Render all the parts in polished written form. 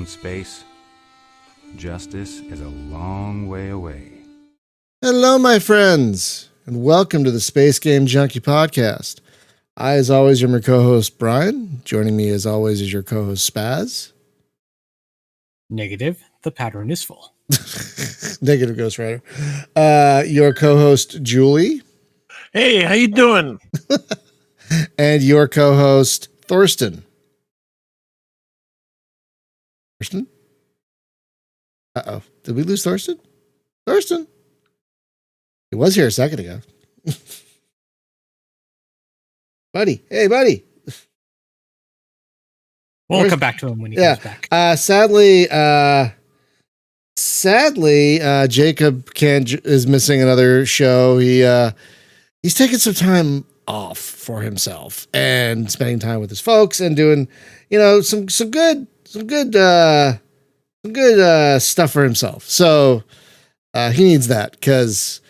own space, justice is a long way away. Hello, my friends, and welcome to the Space Game Junkie podcast. I, as always, am your co-host, Brian. Joining me, as always, is your co-host, Spaz. Negative. The pattern is full. Negative Ghost Rider. Your co-host, Julie. Hey, how you doing? And your co-host, Thorsten. Thorsten? Uh-oh. Did we lose Thorsten? Thorsten? He was here a second ago. Buddy. Hey, buddy. We'll come back to him when he comes back. Sadly, Jacob is missing another show. He's taking some time off for himself and spending time with his folks and doing, some good stuff for himself. So he needs that because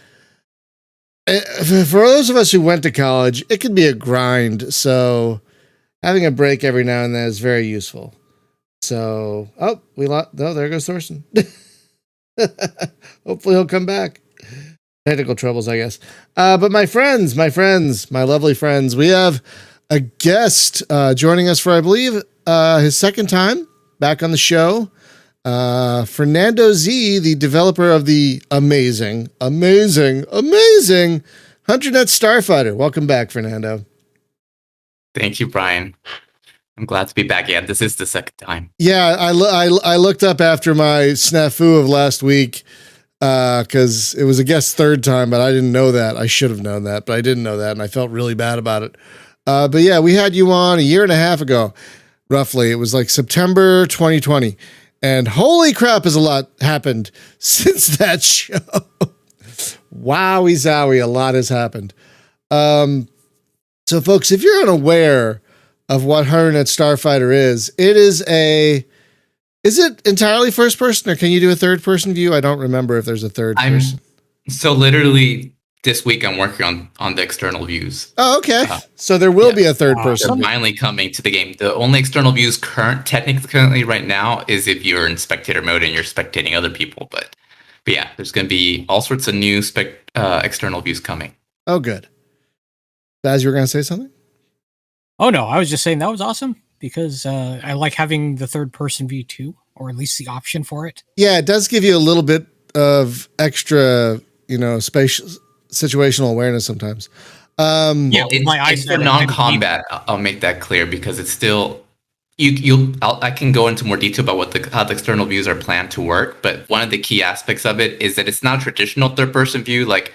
for those of us who went to college, it can be a grind. So having a break every now and then is very useful. So, there goes Thorsten. Hopefully he'll come back. Technical troubles, I guess. But my lovely friends, we have a guest joining us for, I believe, his second time back on the show. Fernando Z, the developer of the amazing Hunternet Starfighter. Welcome back, Fernando. Thank you, Brian. I'm glad to be back. Yeah, this is the second time. Yeah, I looked up after my snafu of last week because it was a guest third time, but I didn't know that. I should have known that, but I didn't know that, and I felt really bad about it. But yeah, we had you on a year and a half ago, roughly. It was like September 2020. And holy crap, has a lot happened since that show. Wowie zowie, a lot has happened. So folks, if you're unaware of what Hunternet Starfighter is it entirely first person or can you do a third person view? I don't remember if there's a third person. So literally this week I'm working on the external views. Oh, okay. So there will be a third person. They're finally coming to the game. The only external views currently right now is if you're in spectator mode and you're spectating other people. But yeah, there's going to be all sorts of new external views coming. Oh, good. Baz, you were going to say something? Oh, no, I was just saying that was awesome because I like having the third person view too, or at least the option for it. Yeah, it does give you a little bit of extra, situational awareness sometimes. It's for non-combat. I'll make that clear because it's still I can go into more detail about how the external views are planned to work. But one of the key aspects of it is that it's not a traditional third-person view. Like,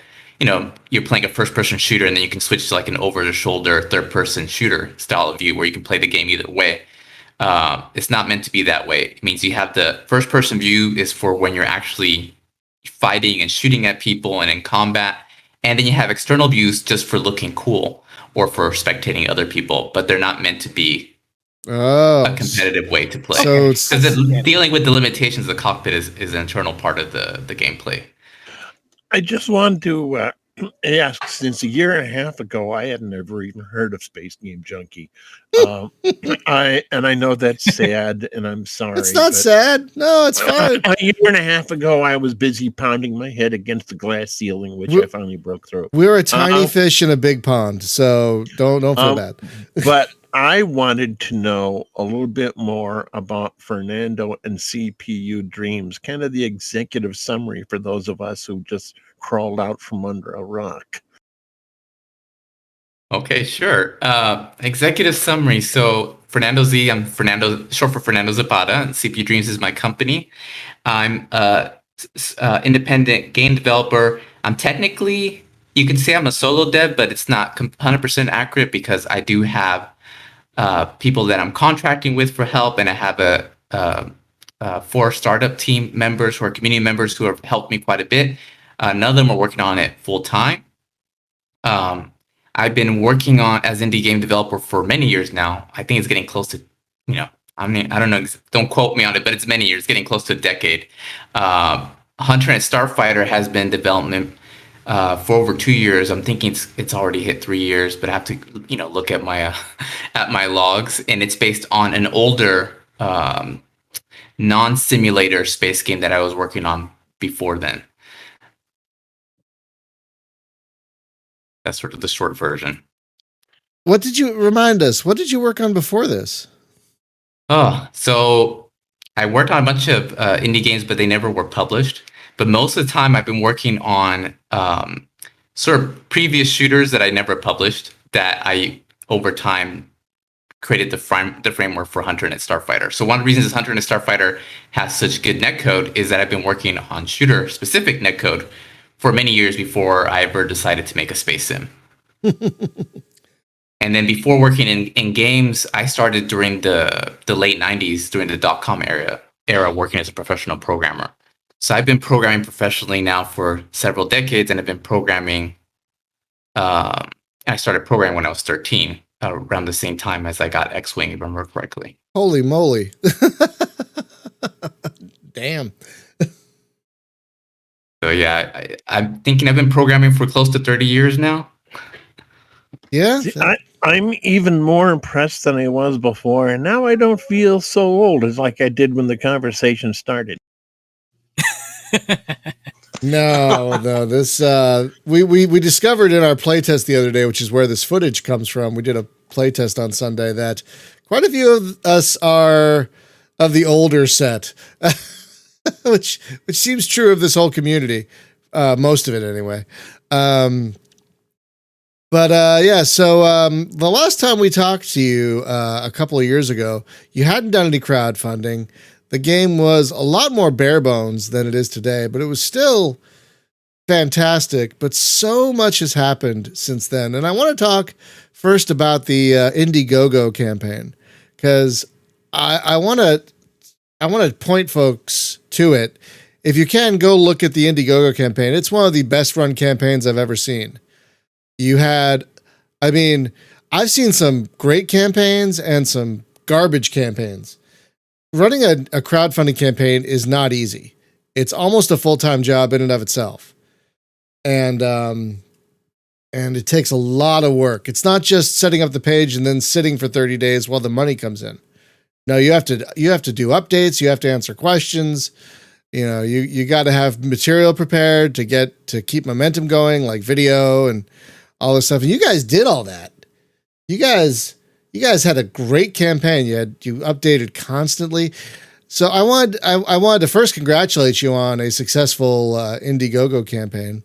you're playing a first-person shooter and then you can switch to like an over-the-shoulder third-person shooter style of view where you can play the game either way. It's not meant to be that way. It means you have the first-person view is for when you're actually fighting and shooting at people and in combat. And then you have external views just for looking cool or for spectating other people, but they're not meant to be a competitive way to play. Because dealing with the limitations of the cockpit is an internal part of the gameplay. I just wanted to ask, since a year and a half ago, I had never even heard of Space Game Junkie. I know that's sad, and I'm sorry. It's not sad. No, it's fine. A year and a half ago, I was busy pounding my head against the glass ceiling, which I finally broke through. We're a tiny fish in a big pond, so don't feel bad. But I wanted to know a little bit more about Fernando and CPU Dreams, kind of the executive summary for those of us who just crawled out from under a rock. Okay, sure. Executive summary. So Fernando Z, I'm Fernando, short for Fernando Zapata, and CPU Dreams is my company. I'm a independent game developer. I'm technically, you can say I'm a solo dev, but it's not 100% accurate because I do have people that I'm contracting with for help, and I have 4 startup team members who are community members who have helped me quite a bit. None of them are working on it full time. I've been working on as indie game developer for many years now. I think it's getting close to, I don't know, don't quote me on it, but it's many years, getting close to a decade. Hunternet Starfighter has been in development for over 2 years. I'm thinking it's already hit 3 years, but I have to look at my logs, and it's based on an older non-simulator space game that I was working on before then. That's sort of the short version. What did you remind us? What did you work on before this? Oh, so I worked on a bunch of indie games, but they never were published. But most of the time, I've been working on sort of previous shooters that I never published. That I over time created the framework for Hunternet Starfighter. So one of the reasons Hunternet Starfighter has such good netcode is that I've been working on shooter specific netcode for many years before I ever decided to make a space sim. And then before working in games, I started during the late 90s, during the .com era working as a professional programmer. So I've been programming professionally now for several decades, and I've been programming. I started programming when I was 13, around the same time as I got X-Wing, if I remember correctly. Holy moly. Damn. So yeah, I'm thinking I've been programming for close to 30 years now. Yeah. See, I'm even more impressed than I was before, and now I don't feel so old as like I did when the conversation started. No. This we discovered in our playtest the other day, which is where this footage comes from. We did a playtest on Sunday that quite a few of us are of the older set, which seems true of this whole community, most of it anyway. Yeah, so the last time we talked to you a couple of years ago, you hadn't done any crowdfunding. The game was a lot more bare bones than it is today, but it was still fantastic. But so much has happened since then. And I want to talk first about the Indiegogo campaign, because I want to point folks to it. If you can, go look at the Indiegogo campaign. It's one of the best run campaigns I've ever seen. I've seen some great campaigns and some garbage campaigns. Running a crowdfunding campaign is not easy. It's almost a full-time job in and of itself. And it takes a lot of work. It's not just setting up the page and then sitting for 30 days while the money comes in. No, you have to do updates, you have to answer questions. You got to have material prepared to keep momentum going, like video and all this stuff. And you guys did all that. You guys had a great campaign. You updated constantly. So I wanted to first congratulate you on a successful Indiegogo campaign,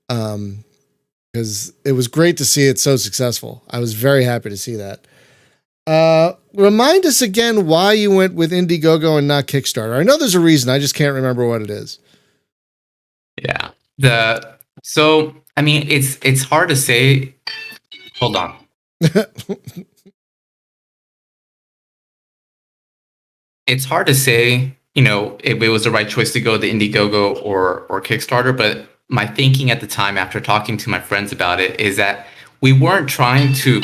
because it was great to see it so successful. I was very happy to see that. Remind us again why you went with Indiegogo and not Kickstarter. I know there's a reason. I just can't remember what it is. Yeah. It's hard to say. Hold on. It's hard to say, if it was the right choice to go the Indiegogo or Kickstarter, but my thinking at the time after talking to my friends about it is that we weren't trying to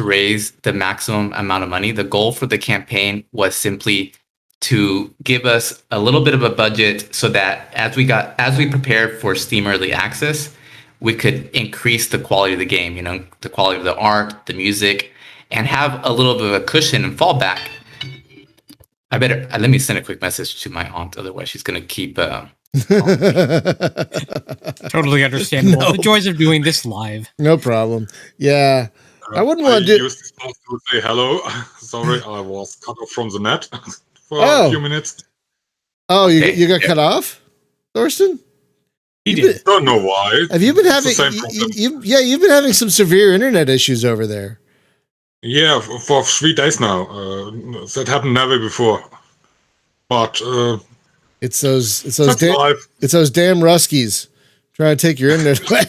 raise the maximum amount of money. The goal for the campaign was simply to give us a little bit of a budget so that as we prepared for Steam Early Access, we could increase the quality of the game, the quality of the art, the music, and have a little bit of a cushion and fallback. Let me send a quick message to my aunt, otherwise she's going to keep... Totally understandable. No. The joys of doing this live. No problem. Yeah. I wouldn't want to do... I used this to say hello. Sorry, I was cut off from the net for a few minutes. Oh, you got cut off, Thorsten? He did. Don't know why. Have you been having... You've been having some severe internet issues over there. Yeah, for 3 days now. That happened never before. But it's those damn Ruskies trying to take your internet away.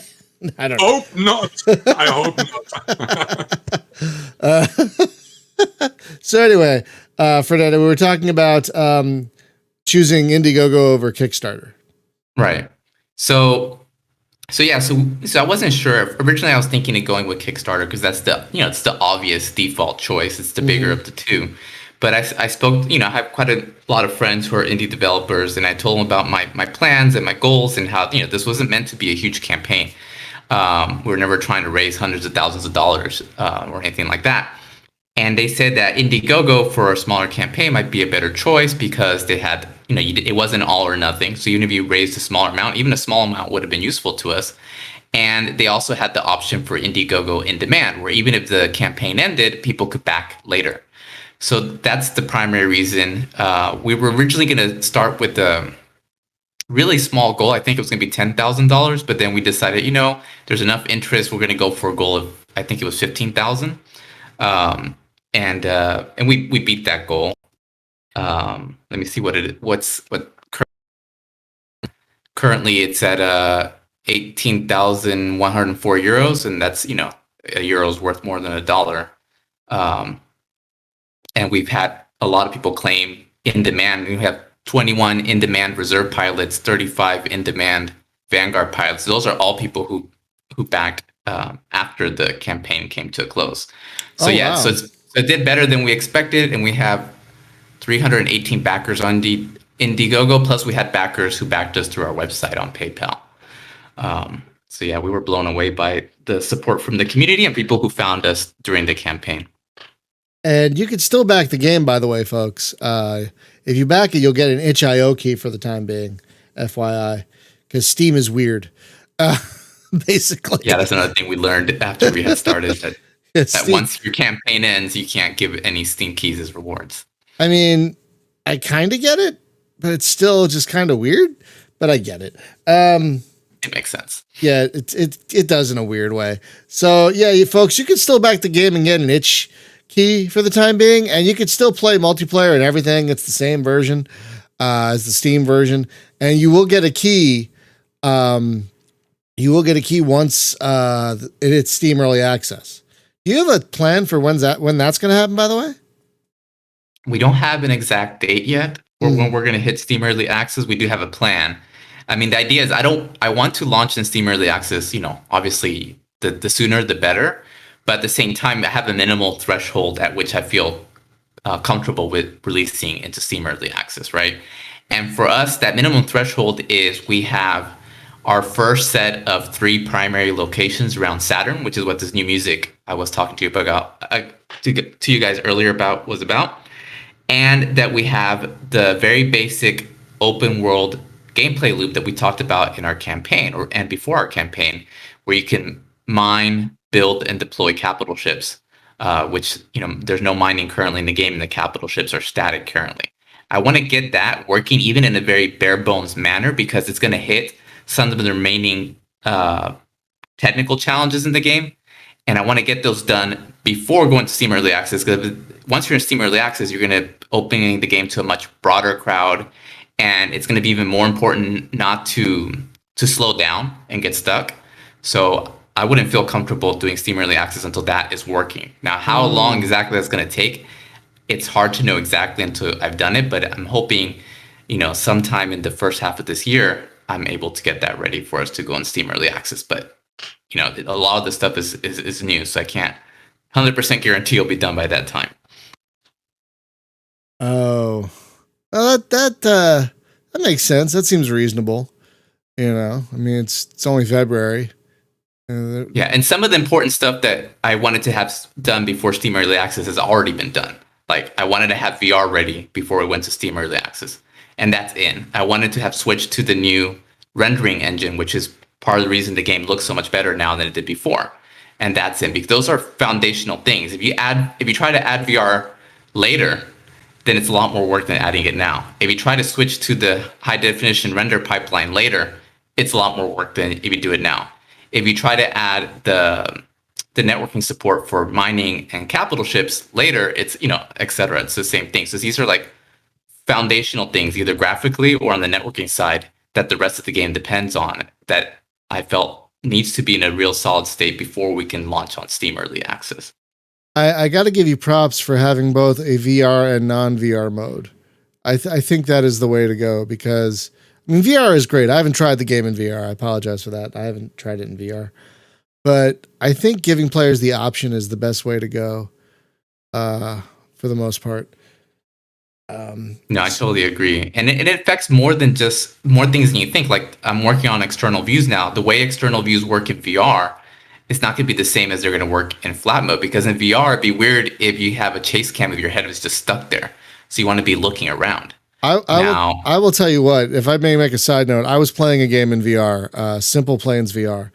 I don't know. Hope not. I hope not. So anyway, Fernando, we were talking about choosing Indiegogo over Kickstarter. Right. So I wasn't sure. Originally, I was thinking of going with Kickstarter because that's it's the obvious default choice. It's the bigger of the two. But I spoke, I have quite a lot of friends who are indie developers, and I told them about my plans and my goals and how, this wasn't meant to be a huge campaign. We were never trying to raise hundreds of thousands of dollars or anything like that. And they said that Indiegogo for a smaller campaign might be a better choice because they had, it wasn't all or nothing. So even if you raised a smaller amount, even a small amount would have been useful to us. And they also had the option for Indiegogo in demand, where even if the campaign ended, people could back later. So that's the primary reason. We were originally going to start with a really small goal. I think it was going to be $10,000, but then we decided, there's enough interest. We're going to go for a goal of, I think it was 15,000. And we beat that goal. Let me see currently it's at 18,104 euros, and that's a euro is worth more than a dollar. And we've had a lot of people claim in demand. We have 21 in demand reserve pilots, 35 in demand Vanguard pilots. Those are all people who backed after the campaign came to a close. So wow. So it did better than we expected, and we have 318 backers on Indiegogo. Plus, we had backers who backed us through our website on PayPal. So yeah, we were blown away by the support from the community and people who found us during the campaign. And you can still back the game, by the way, folks. If you back it, you'll get an itch.io key for the time being, FYI, because Steam is weird. Basically. Yeah, that's another thing we learned after we had started. That once your campaign ends, you can't give any Steam keys as rewards. I mean, I kind of get it, but it's still just kind of weird. But I get it. It makes sense. Yeah, it does in a weird way. So yeah, you folks, you can still back the game and get an itch key for the time being, and you can still play multiplayer and everything. It's the same version as the Steam version, and you will get a key. You will get a key once it hits Steam Early Access. Do you have a plan for when that's going to happen, by the way? We don't have an exact date yet or when we're going to hit Steam Early Access. We do have a plan. I mean, the idea is I want to launch in Steam Early Access, obviously the sooner the better. But at the same time, I have a minimal threshold at which I feel comfortable with releasing into Steam Early Access, right? And for us, that minimum threshold is we have our first set of 3 primary locations around Saturn, which is what this new music I was talking to you about, to you guys earlier was about, and that we have the very basic open world gameplay loop that we talked about in our campaign and before our campaign, where you can mine, build, and deploy capital ships, which there's no mining currently in the game, and the capital ships are static currently. I want to get that working even in a very bare bones manner because it's going to hit some of the remaining technical challenges in the game. And I want to get those done before going to Steam Early Access, because once you're in Steam Early Access, you're going to opening the game to a much broader crowd. And it's going to be even more important not to slow down and get stuck. So I wouldn't feel comfortable doing Steam Early Access until that is working. Now, how long exactly that's going to take, it's hard to know exactly until I've done it. But I'm hoping, sometime in the first half of this year, I'm able to get that ready for us to go on Steam Early Access. But, a lot of this stuff is new, so I can't 100% guarantee it'll be done by that time. Oh, well, that makes sense. That seems reasonable. I mean, it's only February. Yeah, and some of the important stuff that I wanted to have done before Steam Early Access has already been done. Like, I wanted to have VR ready before we went to Steam Early Access, and that's in. I wanted to have switched to the new rendering engine, which is part of the reason the game looks so much better now than it did before, and that's in, because those are foundational things. If you try to add VR later, then it's a lot more work than adding it now. If you try to switch to the high definition render pipeline later, it's a lot more work than if you do it now. If you try to add the networking support for mining and capital ships later, it's, et cetera. It's the same thing. So these are like foundational things, either graphically or on the networking side, that the rest of the game depends on, that I felt needs to be in a real solid state before we can launch on Steam Early Access. I got to give you props for having both a VR and non-VR mode. I think that is the way to go, because I mean, VR is great. I haven't tried the game in VR. I apologize for that. I haven't tried it in VR. But I think giving players the option is the best way to go for the most part. No, I totally agree. And it affects more things than you think. Like, I'm working on external views now. The way external views work in VR it's not going to be the same as they're going to work in flat mode, because in VR, it'd be weird if you have a chase cam if your head was just stuck there. So you want to be looking around. I will tell you what, if I may make a side note, I was playing a game in VR, Simple Planes VR,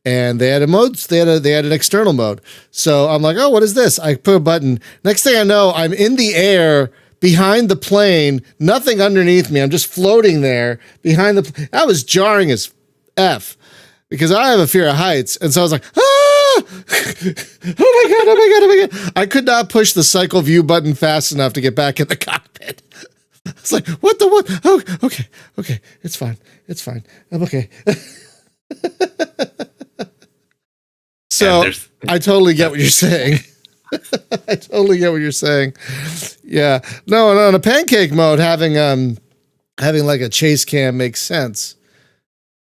and they had they had an external mode. So I'm like, oh, what is this? I put a button. Next thing I know, I'm in the air behind the plane, nothing underneath me. I'm just floating there behind that was jarring as F. Because I have a fear of heights. And so I was like, oh my God. I could not push the cycle view button fast enough to get back in the cockpit. It's like, what? Oh, okay. It's fine. I'm okay. So I totally get what you're saying. Yeah. No, in a pancake mode, having like a chase cam makes sense.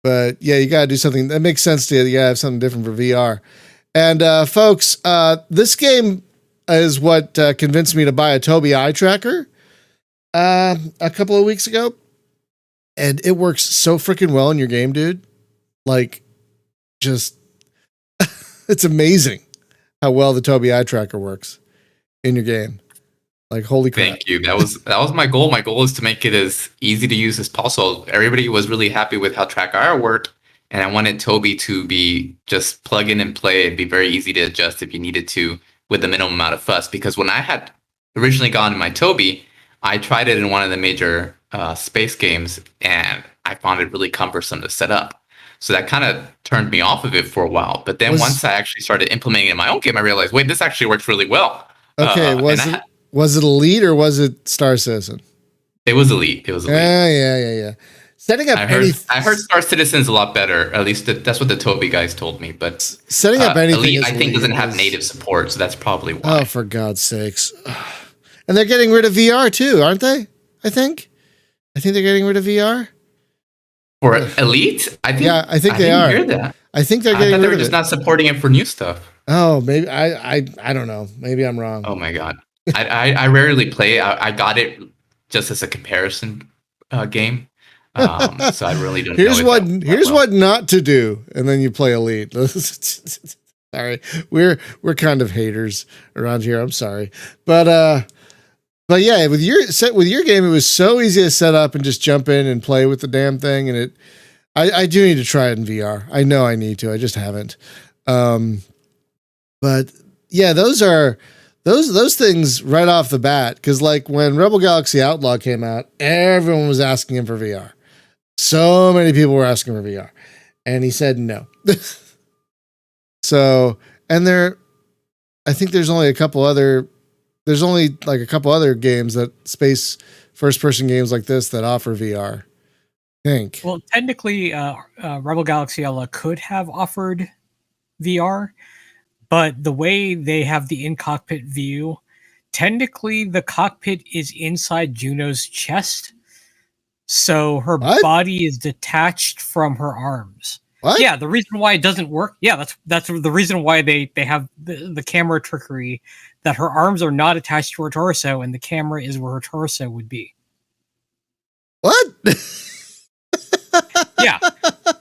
But yeah, you got to do something that makes sense to you. You got to have something different for VR. And folks, this game is what convinced me to buy a Tobii eye tracker a couple of weeks ago. And it works so freaking well in your game, dude. Like, just, it's amazing how well the Tobii eye tracker works in your game. Like, holy crap. Thank you. That was my goal. My goal is to make it as easy to use as possible. Everybody was really happy with how TrackIR worked, and I wanted Tobii to be just plug in and play and be very easy to adjust if you needed to with the minimum amount of fuss. Because when I had originally gotten my Tobii, I tried it in one of the major space games, and I found it really cumbersome to set up. So that kind of turned me off of it for a while. But then once I actually started implementing it in my own game, I realized, wait, this actually works really well. Okay, was it Elite or was it Star Citizen? It was Elite. Yeah. Setting up I heard Star Citizen's a lot better. At least that's what the Tobii guys told me. But setting up anything Elite, I think, doesn't have native support, so that's probably why. Oh, for God's sakes! And they're getting rid of VR too, aren't they? I think they're getting rid of VR for Elite. I think they are. Hear that. I think they're getting rid of it. They were just not supporting it for new stuff. Oh, maybe I don't know. Maybe I'm wrong. Oh my God. I rarely play. I got it just as a comparison game. So I really don't know. Here's what not to do. And then you play Elite. Sorry. We're kind of haters around here. I'm sorry. But yeah, with your game, it was so easy to set up and just jump in and play with the damn thing. And I do need to try it in VR. I know I need to. I just haven't. But yeah, those things right off the bat. Because like when Rebel Galaxy Outlaw came out, everyone was asking him for VR. So many people were asking for VR, and he said no. So, and I think there's only like a couple other games that space first person games like this that offer VR. I think. Well, technically, Rebel Galaxy Outlaw could have offered VR, but the way they have the in-cockpit view, technically the cockpit is inside Juno's chest, so her body is detached from her arms. What? Yeah, the reason why it doesn't work, that's the reason why they have the camera trickery, that her arms are not attached to her torso, and the camera is where her torso would be. What? Yeah.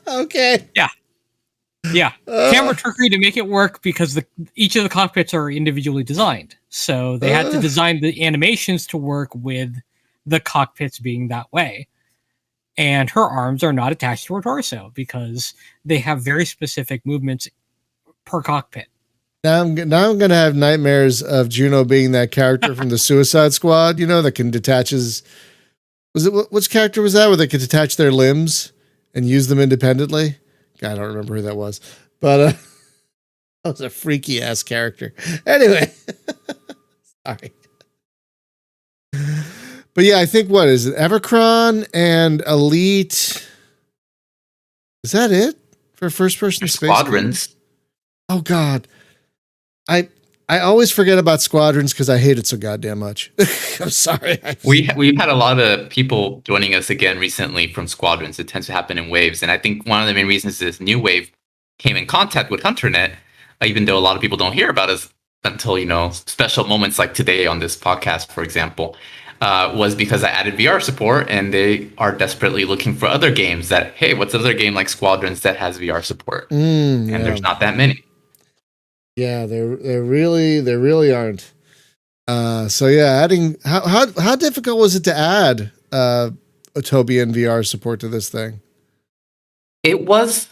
Okay. Yeah. Camera trickery to make it work, because each of the cockpits are individually designed. So they had to design the animations to work with the cockpits being that way. And her arms are not attached to her torso because they have very specific movements per cockpit. Now I'm going to have nightmares of Juno being that character from the Suicide Squad, that can detach which character was that, where they could detach their limbs and use them independently? I don't remember who that was, but that was a freaky ass character. Anyway, sorry. But yeah, I think what is it? Evercron and Elite. Is that it for first person space? Squadrons. Oh God. I always forget about Squadrons because I hate it so goddamn much. I'm sorry. We've had a lot of people joining us again recently from Squadrons. It tends to happen in waves. And I think one of the main reasons this new wave came in contact with Hunternet, even though a lot of people don't hear about us until, special moments like today on this podcast, for example, was because I added VR support, and they are desperately looking for other games that, hey, what's another game like Squadrons that has VR support? And there's not that many. Yeah, they really aren't. So yeah, adding how difficult was it to add Adobe and VR support to this thing? It was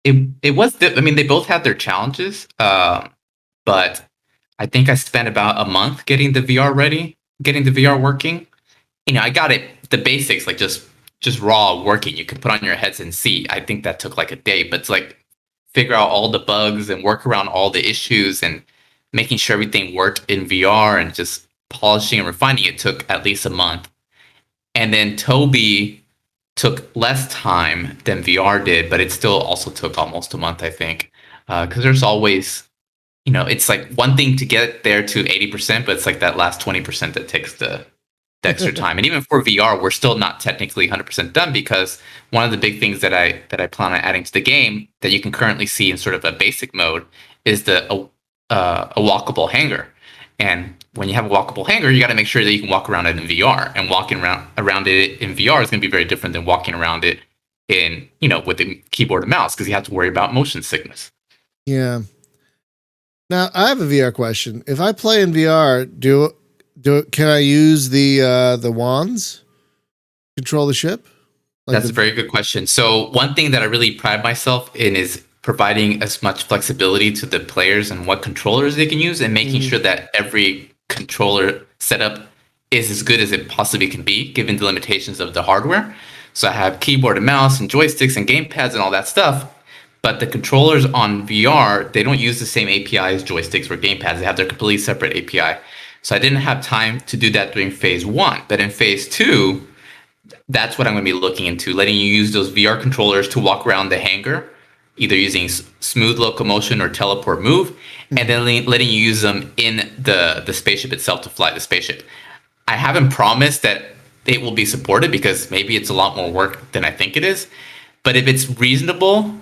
I mean, they both had their challenges, but I think I spent about a month getting the VR ready, getting the VR working. I got it, the basics, like just raw working. You could put on your heads and see. I think that took like a day, but to like figure out all the bugs and work around all the issues and making sure everything worked in VR and just polishing and refining it took at least a month. And then Toby took less time than VR did, but it still also took almost a month, I think, because there's always, it's like one thing to get there to 80%, but it's like that last 20% that takes the extra time. And even for VR, we're still not technically 100% done, because one of the big things that I plan on adding to the game that you can currently see in sort of a basic mode is a walkable hanger. And when you have a walkable hanger, you got to make sure that you can walk around it in VR. And walking around it in VR is going to be very different than walking around it in, with the keyboard and mouse, because you have to worry about motion sickness. Yeah. Now I have a VR question. If I play in VR, can I use the wands to control the ship? That's a very good question. So one thing that I really pride myself in is providing as much flexibility to the players and what controllers they can use, and making sure that every controller setup is as good as it possibly can be, given the limitations of the hardware. So I have keyboard and mouse and joysticks and gamepads and all that stuff. But the controllers on VR, they don't use the same API as joysticks or gamepads. They have their completely separate API. So I didn't have time to do that during phase 1. But in phase 2, that's what I'm going to be looking into, letting you use those VR controllers to walk around the hangar, either using smooth locomotion or teleport move, and then letting you use them in the spaceship itself to fly the spaceship. I haven't promised that it will be supported, because maybe it's a lot more work than I think it is. But if it's reasonable,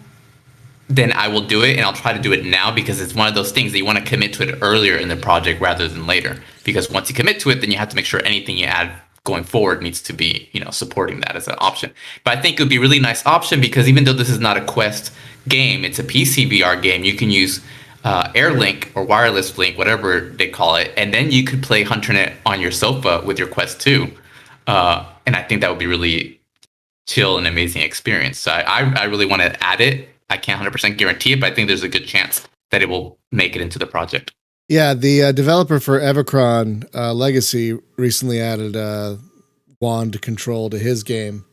then I will do it, and I'll try to do it now, because it's one of those things that you want to commit to it earlier in the project rather than later. Because once you commit to it, then you have to make sure anything you add going forward needs to be, supporting that as an option. But I think it would be a really nice option, because even though this is not a Quest game, it's a PC VR game, you can use AirLink or Wireless Link, whatever they call it, and then you could play Hunternet on your sofa with your Quest 2. And I think that would be really chill and amazing experience. So I really want to add it. I can't 100% guarantee it, but I think there's a good chance that it will make it into the project. Yeah, the developer for Evacron Legacy recently added wand control to his game,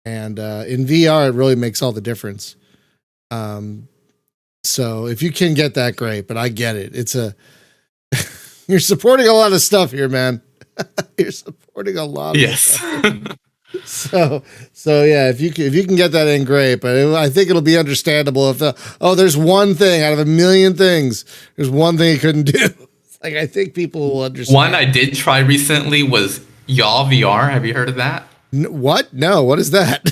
and in VR it really makes all the difference. So if you can get that, great. But I get it. It's you're supporting a lot of stuff here, man. You're supporting a lot of stuff. So yeah, if you can get that in, great. But I think it'll be understandable if there's one thing out of a million things, there's one thing he couldn't do. Like, I think people will understand. One I did try recently was Yaw VR. Have you heard of that? What? No. What is that?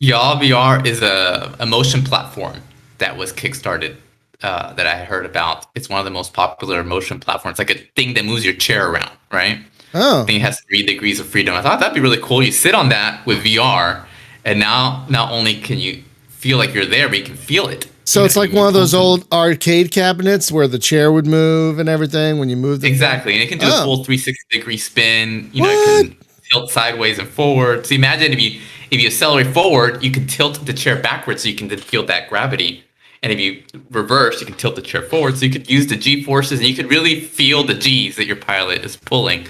Yaw VR is a motion platform that was kickstarted that I heard about. It's one of the most popular motion platforms. It's like a thing that moves your chair around, right? Oh. I think it has 3 degrees of freedom. I thought that'd be really cool. You sit on that with VR, and now not only can you feel like you're there, but you can feel it. So it's like one of those old arcade cabinets where the chair would move and everything when you move the Exactly. And it can do a full 360-degree spin. It can tilt sideways and forward. So imagine if you accelerate forward, you can tilt the chair backwards so you can then feel that gravity. And if you reverse, you can tilt the chair forward. So you could use the G forces, and you could really feel the G's that your pilot is pulling.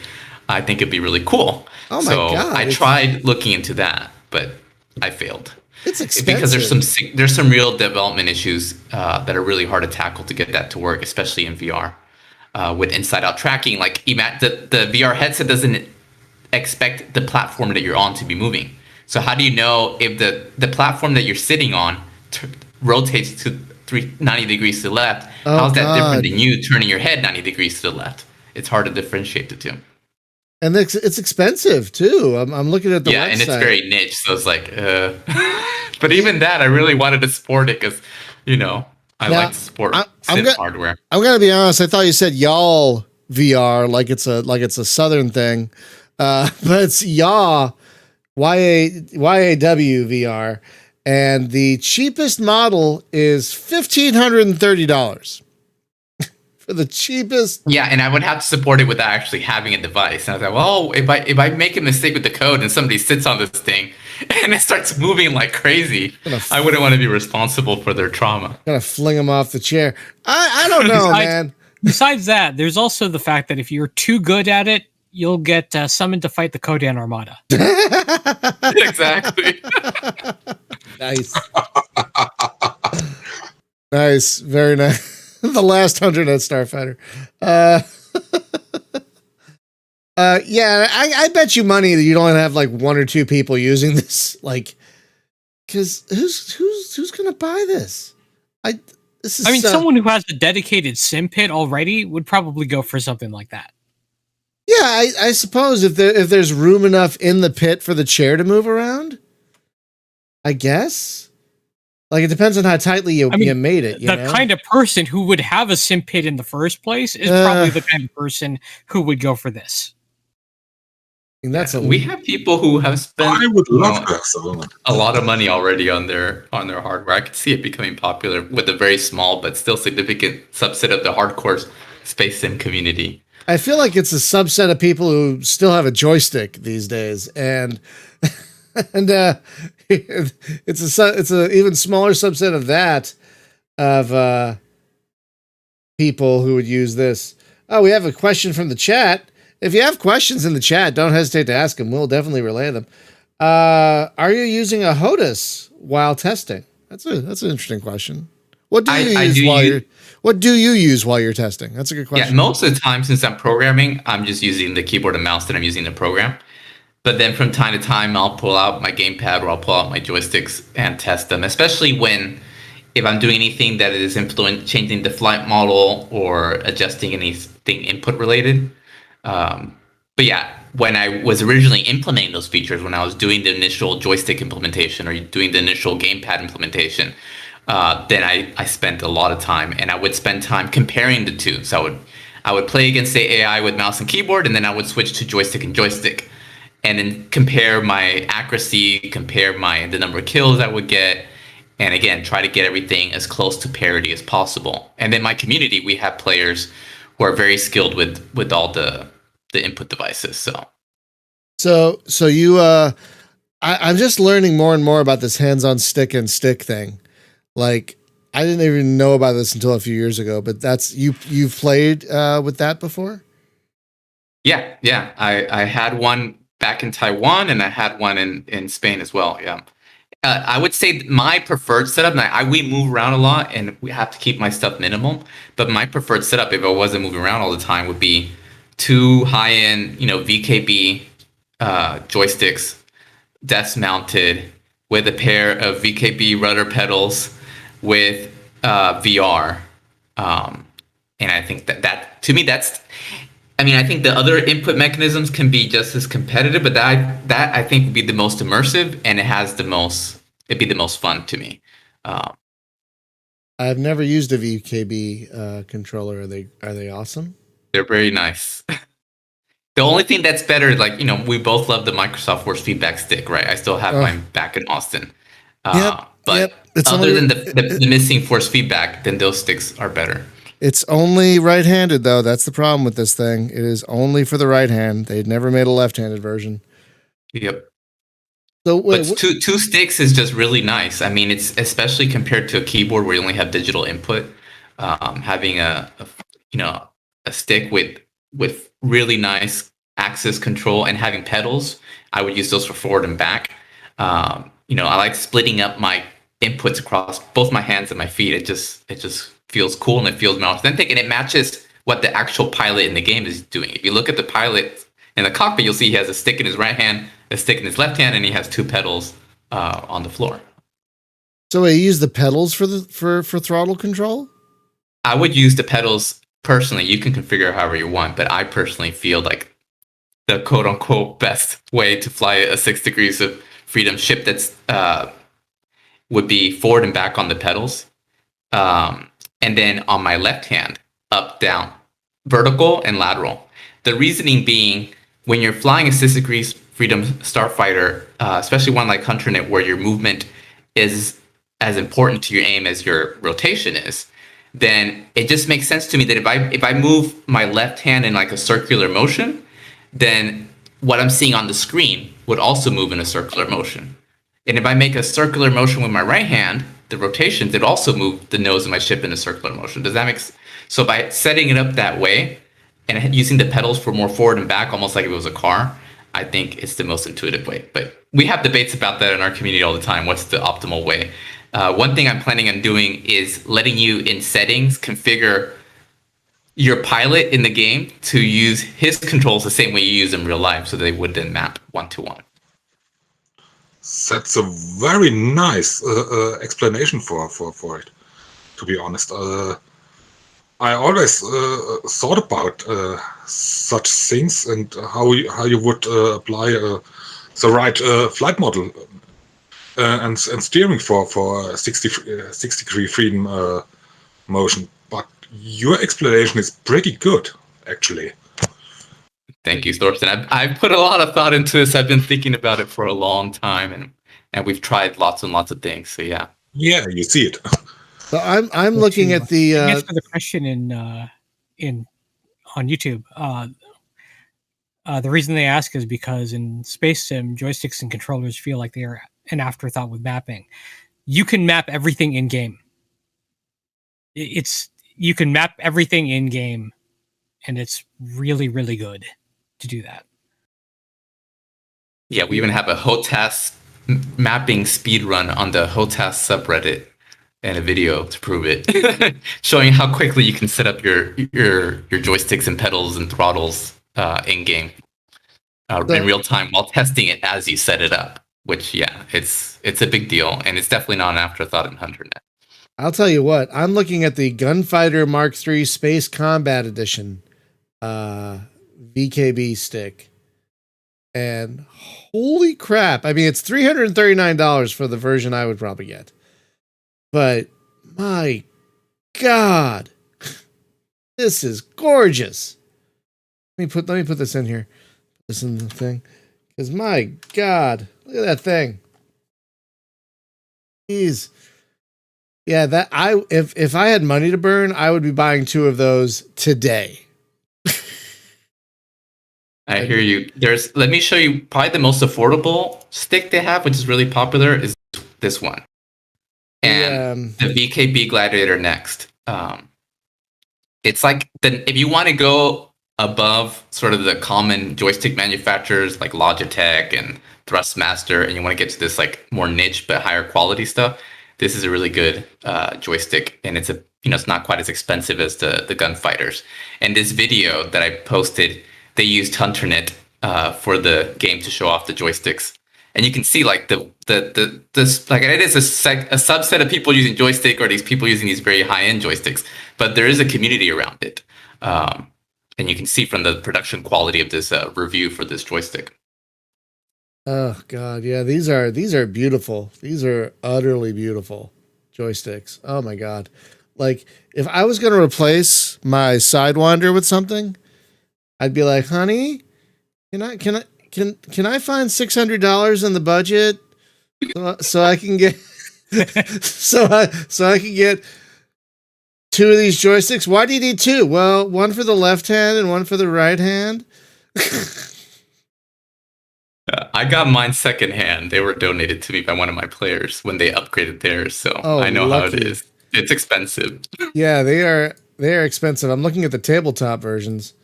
I think it'd be really cool. Oh my God. I tried looking into that, but I failed. It's expensive. Because there's some real development issues that are really hard to tackle to get that to work, especially in VR. With inside-out tracking, like the VR headset doesn't expect the platform that you're on to be moving. So how do you know if the platform that you're sitting on rotates to 90 degrees to the left? How's that different than you turning your head 90 degrees to the left? It's hard to differentiate the two. And it's expensive too. I'm looking at the website. And it's very niche, so it's like, but even that, I really wanted to support it because, I like to support hardware. I'm gonna be honest. I thought you said y'all VR, like it's a Southern thing, but it's Yaw, YAW VR, and the cheapest model is $1,530. for the cheapest. Yeah, and I would have to support it without actually having a device. And I was like, well, if I make a mistake with the code and somebody sits on this thing and it starts moving like crazy, I wouldn't want to be responsible for their trauma. Gonna fling them off the chair. I don't know, man. Besides that, there's also the fact that if you're too good at it, you'll get summoned to fight the Kodan Armada. Exactly. Nice. Nice. Very nice. The last Hunternet Starfighter. Yeah, I bet you money that you don't have like one or two people using this. Like, because who's gonna buy this? I mean, someone who has a dedicated sim pit already would probably go for something like that. Yeah, I suppose if there's room enough in the pit for the chair to move around, I guess. Like, it depends on how tightly you made it. The kind of person who would have a sim pit in the first place is probably the kind of person who would go for this. We have people who have spent a lot of money already on their hardware. I could see it becoming popular with a very small but still significant subset of the hardcore space sim community. I feel like it's a subset of people who still have a joystick these days, and it's a even smaller subset of that of people who would use this. Oh, we have a question from the chat. If you have questions in the chat, don't hesitate to ask them. We'll definitely relay them. Are you using a HOTUS while testing? That's an interesting question. What do you use while you're testing? That's a good question. Yeah, most of the time since I'm programming, I'm just using the keyboard and mouse that I'm using to program. But then from time to time, I'll pull out my gamepad or I'll pull out my joysticks and test them, especially if I'm doing anything that is changing the flight model or adjusting anything input related. But yeah, when I was originally implementing those features, when I was doing the initial joystick implementation or doing the initial gamepad implementation, then I spent a lot of time, and I would spend time comparing the two. So I would play against the AI with mouse and keyboard, and then I would switch to joystick and joystick, and then compare my accuracy, compare the number of kills I would get, and again, try to get everything as close to parity as possible. And then my community, we have players who are very skilled with all the input devices. So you, I'm just learning more and more about this hands-on stick and stick thing. Like, I didn't even know about this until a few years ago, but you've played with that before? Yeah. I had one back in Taiwan, and I had one in Spain as well. Yeah. I would say my preferred setup, we move around a lot and we have to keep my stuff minimal, but my preferred setup, if I wasn't moving around all the time, would be two high-end, VKB joysticks, desk mounted with a pair of VKB rudder pedals with VR. And I think that to me, I think the other input mechanisms can be just as competitive, but that I think would be the most immersive, and it'd be the most fun to me. I've never used a VKB controller. Are they awesome? They're very nice. The only thing that's better, we both love the Microsoft Force Feedback Stick, right? I still have mine back in Austin. But other than the missing force feedback, then those sticks are better. It's only right-handed, though. That's the problem with this thing. It is only for the right hand. They'd never made a left-handed version. Yep. But two sticks is just really nice. I mean, it's especially compared to a keyboard where you only have digital input. Having a stick with really nice axis control and having pedals, I would use those for forward and back. I like splitting up my inputs across both my hands and my feet. It just feels cool, and it feels more authentic, and it matches what the actual pilot in the game is doing. If you look at the pilot in the cockpit, you'll see he has a stick in his right hand, a stick in his left hand, and he has two pedals on the floor. So you use the pedals for throttle control? I would use the pedals personally. You can configure however you want, but I personally feel like the quote unquote best way to fly a 6 degrees of freedom ship that's would be forward and back on the pedals. And then on my left hand, up, down, vertical and lateral. The reasoning being, when you're flying a 6 degrees freedom starfighter, especially one like Hunternet, where your movement is as important to your aim as your rotation is, then it just makes sense to me that if I move my left hand in like a circular motion, then what I'm seeing on the screen would also move in a circular motion. And if I make a circular motion with my right hand, the rotations, it also move the nose of my ship in a circular motion. Does that make sense? So by setting it up that way and using the pedals for more forward and back, almost like if it was a car, I think it's the most intuitive way. But we have debates about that in our community all the time. What's the optimal way? One thing I'm planning on doing is letting you in settings configure your pilot in the game to use his controls the same way you use in real life, so they wouldn't map one-to-one. That's a very nice explanation for it, to be honest. I always thought about such things and how you would apply the right flight model and steering for 60-degree freedom motion. But your explanation is pretty good, actually. Thank you, Thorsten. I've put a lot of thought into this. I've been thinking about it for a long time, and we've tried lots and lots of things. So yeah. Yeah, you see it. So I'm looking at the answer the question on YouTube. The reason they ask is because in Space Sim, joysticks and controllers feel like they are an afterthought with mapping. You can map everything in game. You can map everything in game, and it's really, really good to do that. Yeah, we even have a HOTAS mapping speed run on the HOTAS subreddit and a video to prove it, showing how quickly you can set up your joysticks and pedals and throttles in game in real time while testing it as you set it up. Which, yeah, it's a big deal, and it's definitely not an afterthought in Hunternet. I'll tell you what, I'm looking at the Gunfighter Mark III Space Combat Edition VKB stick. And holy crap. I mean, it's $339 for the version I would probably get. But my God, this is gorgeous. Let me put this in here. Put this in the thing. Because my God, look at that thing. Jeez. Yeah, that if I had money to burn, I would be buying 2 of those today. I hear you. Let me show you probably the most affordable stick they have, which is really popular, is this one. And the VKB Gladiator next. It's like if you want to go above sort of the common joystick manufacturers like Logitech and Thrustmaster, and you want to get to this like more niche but higher quality stuff, this is a really good joystick, and it's it's not quite as expensive as the Gunfighters. And this video that I posted, they used Hunternet for the game to show off the joysticks, and you can see like this like it is a subset of people using joystick, or these people using these very high end joysticks, but there is a community around it, and you can see from the production quality of this review for this joystick. Oh God, yeah, these are beautiful. These are utterly beautiful joysticks. Oh my God, like if I was going to replace my Sidewinder with something, I'd be like, honey, can I find $600 in the budget so I can get so I can get 2 of these joysticks? Why do you need 2? Well, one for the left hand and one for the right hand. I got mine secondhand. They were donated to me by one of my players when they upgraded theirs, so I know lucky. How it is. It's expensive. Yeah, they are expensive. I'm looking at the tabletop versions,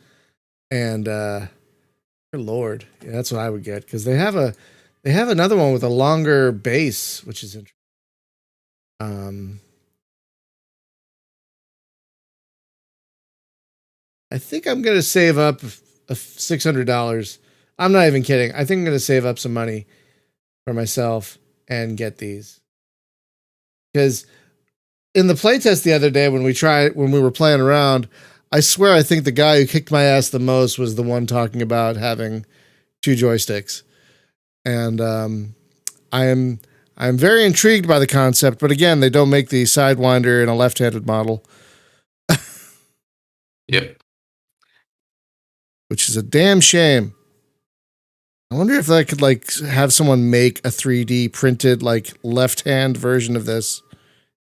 and dear Lord, yeah, that's what I would get, because they have another one with a longer base, which is interesting. I think I'm gonna save up $600. I'm not even kidding. I think I'm going to save up some money for myself and get these. Because in the playtest the other day when we were playing around, I swear I think the guy who kicked my ass the most was the one talking about having 2 joysticks. And I'm very intrigued by the concept, but again, they don't make the Sidewinder in a left-handed model. Yep. Which is a damn shame. I wonder if I could like have someone make a 3D printed like left-hand version of this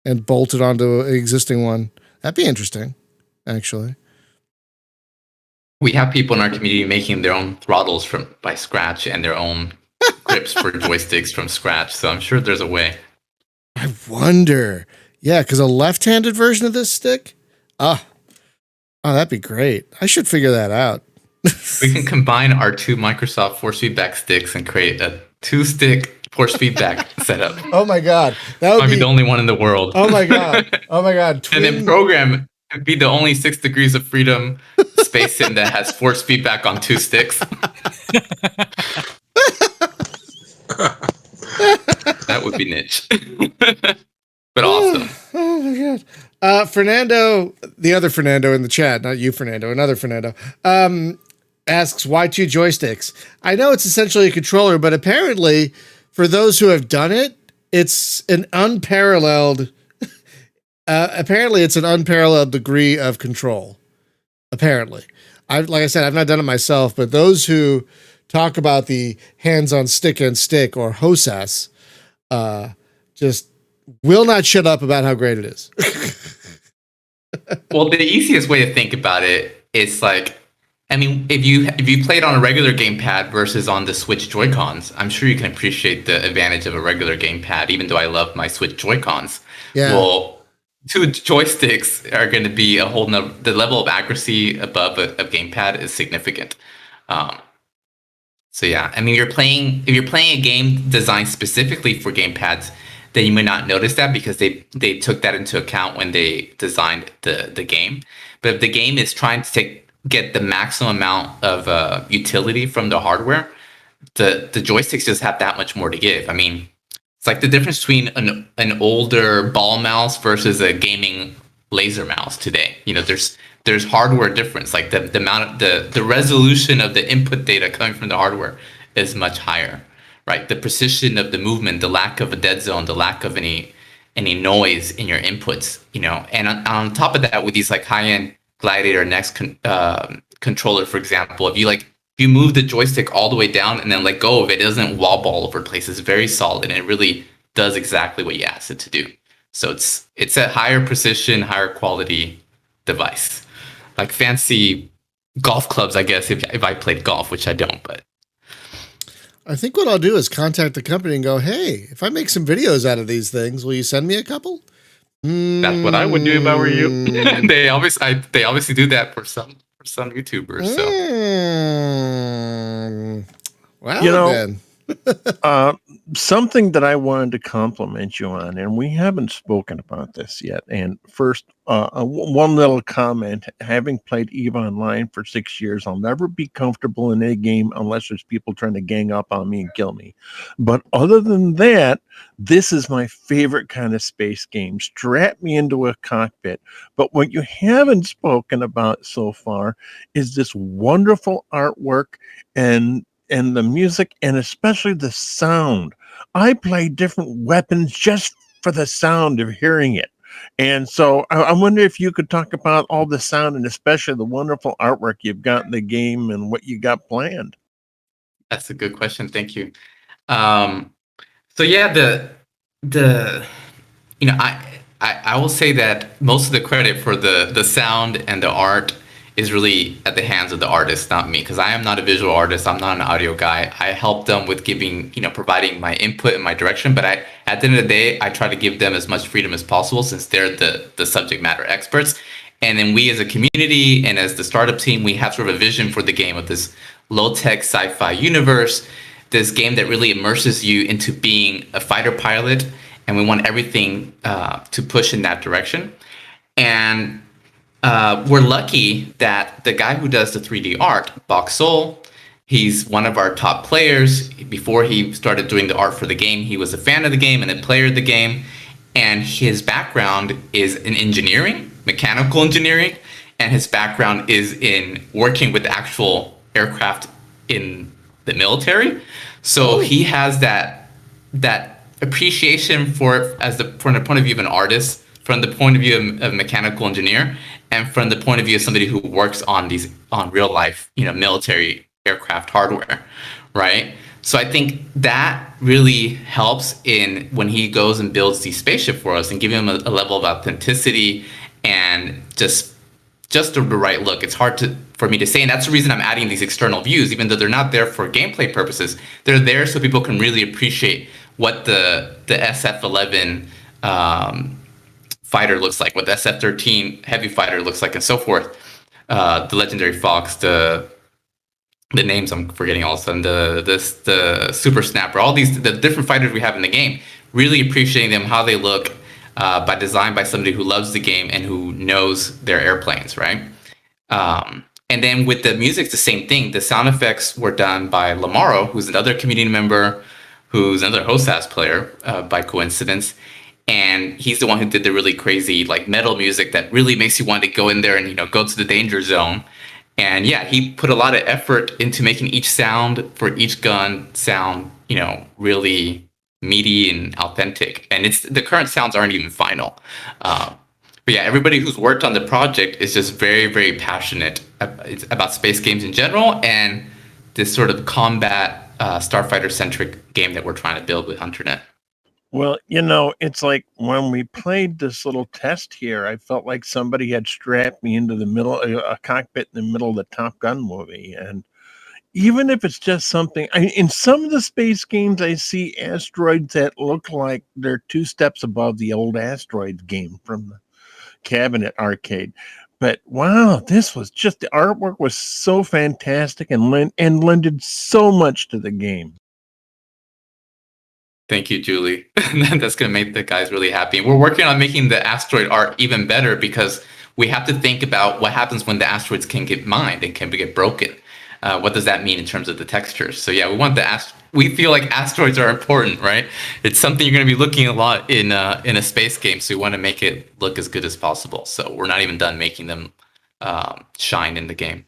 and bolt it onto an existing one. That'd be interesting, actually. We have people in our community making their own throttles by scratch and their own grips for joysticks from scratch. So I'm sure there's a way. I wonder. Yeah, because a left-handed version of this stick? Oh, that'd be great. I should figure that out. We can combine our two Microsoft force feedback sticks and create a 2-stick force feedback setup. Oh my God. That would be the only one in the world. Oh my God. Oh my God. And then program would be the only 6 degrees of freedom space sim that has force feedback on 2 sticks. That would be niche. But awesome. Oh my God. Fernando, the other Fernando in the chat, not you, Fernando, another Fernando, asks, why 2 joysticks? I know it's essentially a controller, but apparently for those who have done it, it's an unparalleled degree of control. Apparently. Like I said, I've not done it myself, but those who talk about the hands-on stick and stick, or HOSAS, just will not shut up about how great it is. Well, the easiest way to think about it is like, I mean, if you played on a regular gamepad versus on the Switch Joy-Cons, I'm sure you can appreciate the advantage of a regular gamepad, even though I love my Switch Joy-Cons. Yeah. Well, 2 joysticks are going to be a whole nother, the level of accuracy above a gamepad is significant. So yeah, I mean, if you're playing a game designed specifically for gamepads, then you may not notice that because they took that into account when they designed the game. But if the game is trying to get the maximum amount of utility from the hardware, the joysticks just have that much more to give. I mean, it's like the difference between an older ball mouse versus a gaming laser mouse today. You know, there's hardware difference. Like the amount of the resolution of the input data coming from the hardware is much higher, right? The precision of the movement, the lack of a dead zone, the lack of any noise in your inputs, you know. And on top of that, with these like high-end Gladiator Next controller, for example, if you move the joystick all the way down and then let go of it, it doesn't wobble all over the place. It's very solid and it really does exactly what you asked it to do. So it's a higher precision, higher quality device. Like fancy golf clubs, I guess, if I played golf, which I don't, but I think what I'll do is contact the company and go, hey, if I make some videos out of these things, will you send me a couple? That's what I would do if I were you. They obviously do that for some YouTubers. So, well, you know, then. Something that I wanted to compliment you on, and we haven't spoken about this yet. And first, one little comment: having played EVE Online for 6 years, I'll never be comfortable in a game unless there's people trying to gang up on me and kill me. But other than that, this is my favorite kind of space game. Strap me into a cockpit. But what you haven't spoken about so far is this wonderful artwork and the music, and especially the sound. I play different weapons just for the sound of hearing it. And so I wonder if you could talk about all the sound and especially the wonderful artwork you've got in the game and what you got planned. That's a good question. Thank you. So yeah, the you know, I will say that most of the credit for the sound and the art is really at the hands of the artist, not me, because I am not a visual artist. I'm not an audio guy. I help them with providing my input and my direction, but at the end of the day, I try to give them as much freedom as possible since they're the subject matter experts. And then we as a community and as the startup team, we have sort of a vision for the game of this low-tech sci-fi universe, this game that really immerses you into being a fighter pilot, and we want everything to push in that direction. And we're lucky that the guy who does the 3D art, Boxol, he's one of our top players. Before he started doing the art for the game, he was a fan of the game and a player of the game. And his background is in engineering, mechanical engineering, and his background is in working with actual aircraft in the military. So he has that appreciation for it from the point of view of an artist, from the point of view of a mechanical engineer, and from the point of view of somebody who works on real life, military aircraft hardware, right? So I think that really helps in when he goes and builds the spaceship for us and give him a level of authenticity and just the right look. It's hard for me to say, and that's the reason I'm adding these external views, even though they're not there for gameplay purposes. They're there so people can really appreciate what the SF-11 fighter looks like, what the SF-13 heavy fighter looks like, and so forth. The legendary Fox, the names I'm forgetting all of a sudden, the Super Snapper, all the different fighters we have in the game. Really appreciating them, how they look, by design by somebody who loves the game and who knows their airplanes, right? And then with the music, it's the same thing. The sound effects were done by Lamaro, who's another community member, who's another host-ass player by coincidence. And he's the one who did the really crazy like metal music that really makes you want to go in there and go to the danger zone. And yeah, he put a lot of effort into making each sound for each gun sound, really meaty and authentic. And the current sounds aren't even final. But yeah, everybody who's worked on the project is just very, very passionate about space games in general and this sort of combat Starfighter-centric game that we're trying to build with Hunternet. Well, it's like when we played this little test here, I felt like somebody had strapped me into a cockpit in the middle of the Top Gun movie. And even if it's just something, in some of the space games, I see asteroids that look like they're 2 steps above the old Asteroids game from the Cabinet arcade. But wow, this was just, the artwork was so fantastic and lended so much to the game. Thank you, Julie. That's going to make the guys really happy. And we're working on making the asteroid art even better because we have to think about what happens when the asteroids can get mined and can get broken. What does that mean in terms of the textures? So yeah, we feel like asteroids are important, right? It's something you're going to be looking a lot in a space game. So we want to make it look as good as possible. So we're not even done making them shine in the game.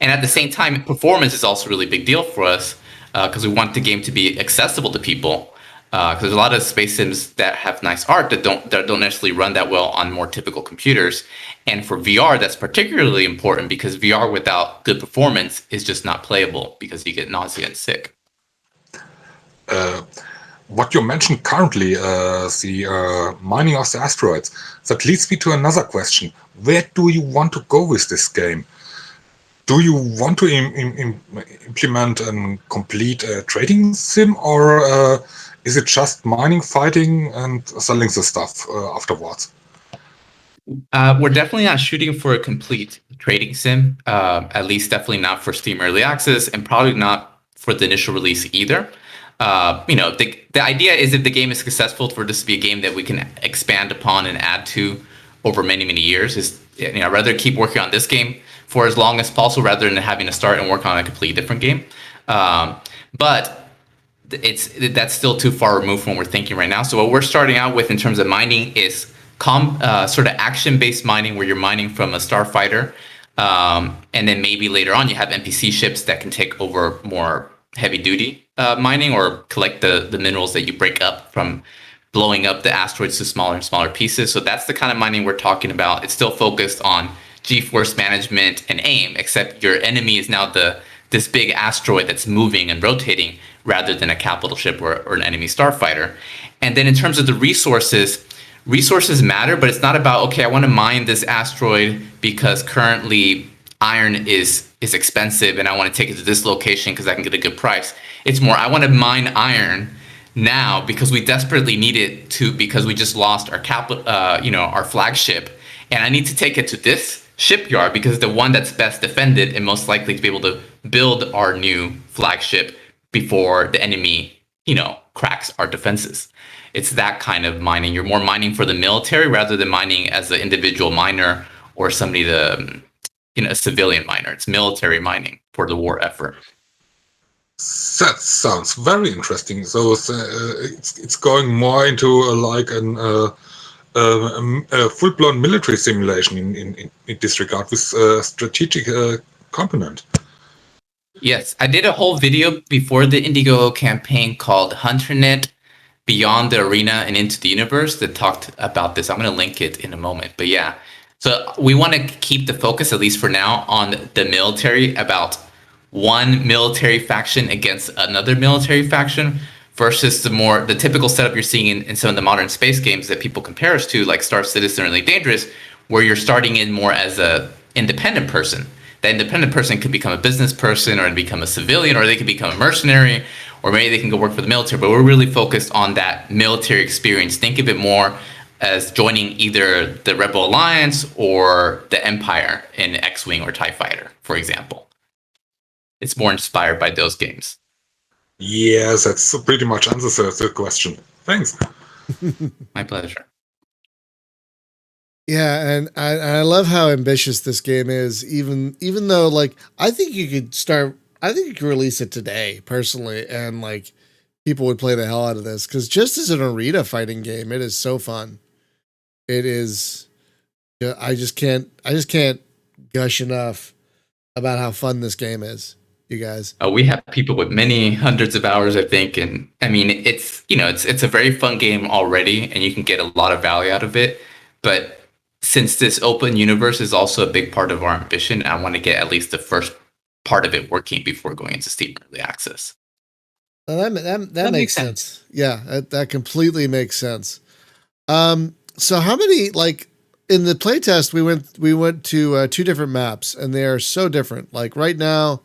And at the same time, performance is also a really big deal for us because we want the game to be accessible to people. Because there's a lot of space sims that have nice art that don't necessarily run that well on more typical computers. And for VR, that's particularly important because VR without good performance is just not playable because you get nausea and sick. What you mentioned currently, the mining of the asteroids, that leads me to another question. Where do you want to go with this game? Do you want to implement a complete trading sim, or is it just mining, fighting, and selling the stuff afterwards? We're definitely not shooting for a complete trading sim, at least definitely not for Steam Early Access, and probably not for the initial release either. The idea is if the game is successful for this to be a game that we can expand upon and add to over many, many years. I'd rather keep working on this game for as long as possible rather than having to start and work on a completely different game. But that's still too far removed from what we're thinking right now. So what we're starting out with in terms of mining is sort of action-based mining where you're mining from a starfighter. And then maybe later on you have NPC ships that can take over more heavy-duty mining or collect the minerals that you break up from blowing up the asteroids to smaller and smaller pieces. So that's the kind of mining we're talking about. It's still focused on G-force management and aim, except your enemy is now this big asteroid that's moving and rotating rather than a capital ship or an enemy starfighter. And then in terms of the resources matter, but it's not about, okay, I want to mine this asteroid because currently iron is expensive and I want to take it to this location because I can get a good price. It's more, I want to mine iron now because we desperately need it because we just lost our our flagship, and I need to take it to this shipyard because it's the one that's best defended and most likely to be able to build our new flagship before the enemy, cracks our defenses. It's that kind of mining. You're more mining for the military rather than mining as an individual miner or somebody a civilian miner. It's military mining for the war effort. That sounds very interesting. So it's going more into a full-blown military simulation in this regard with a strategic component. Yes, I did a whole video before the Indiegogo campaign called Hunternet Beyond the Arena and Into the Universe that talked about this. I'm going to link it in a moment. But yeah, so we want to keep the focus, at least for now, on the military, about one military faction against another military faction versus the typical setup you're seeing in some of the modern space games that people compare us to, like Star Citizen or Elite Dangerous, where you're starting in more as a independent person. That independent person could become a business person, or become a civilian, or they could become a mercenary, or maybe they can go work for the military. But we're really focused on that military experience. Think of it more as joining either the Rebel Alliance or the Empire in X-Wing or TIE Fighter, for example. It's more inspired by those games. Yes, that's pretty much answers the question. Thanks. My pleasure. Yeah, and I love how ambitious this game is. Even though, like, I think you could release it today, personally, and like people would play the hell out of this, because just as an arena fighting game, it is so fun. It is. I just can't gush enough about how fun this game is, you guys. We have people with many hundreds of hours, I think, and I mean, it's a very fun game already, and you can get a lot of value out of it. But since this open universe is also a big part of our ambition, I want to get at least the first part of it working before going into Steam Early Access. Well, that makes sense. Yeah, that completely makes sense. So how many, like, in the playtest, we went to 2 different maps, and they are so different. Like right now,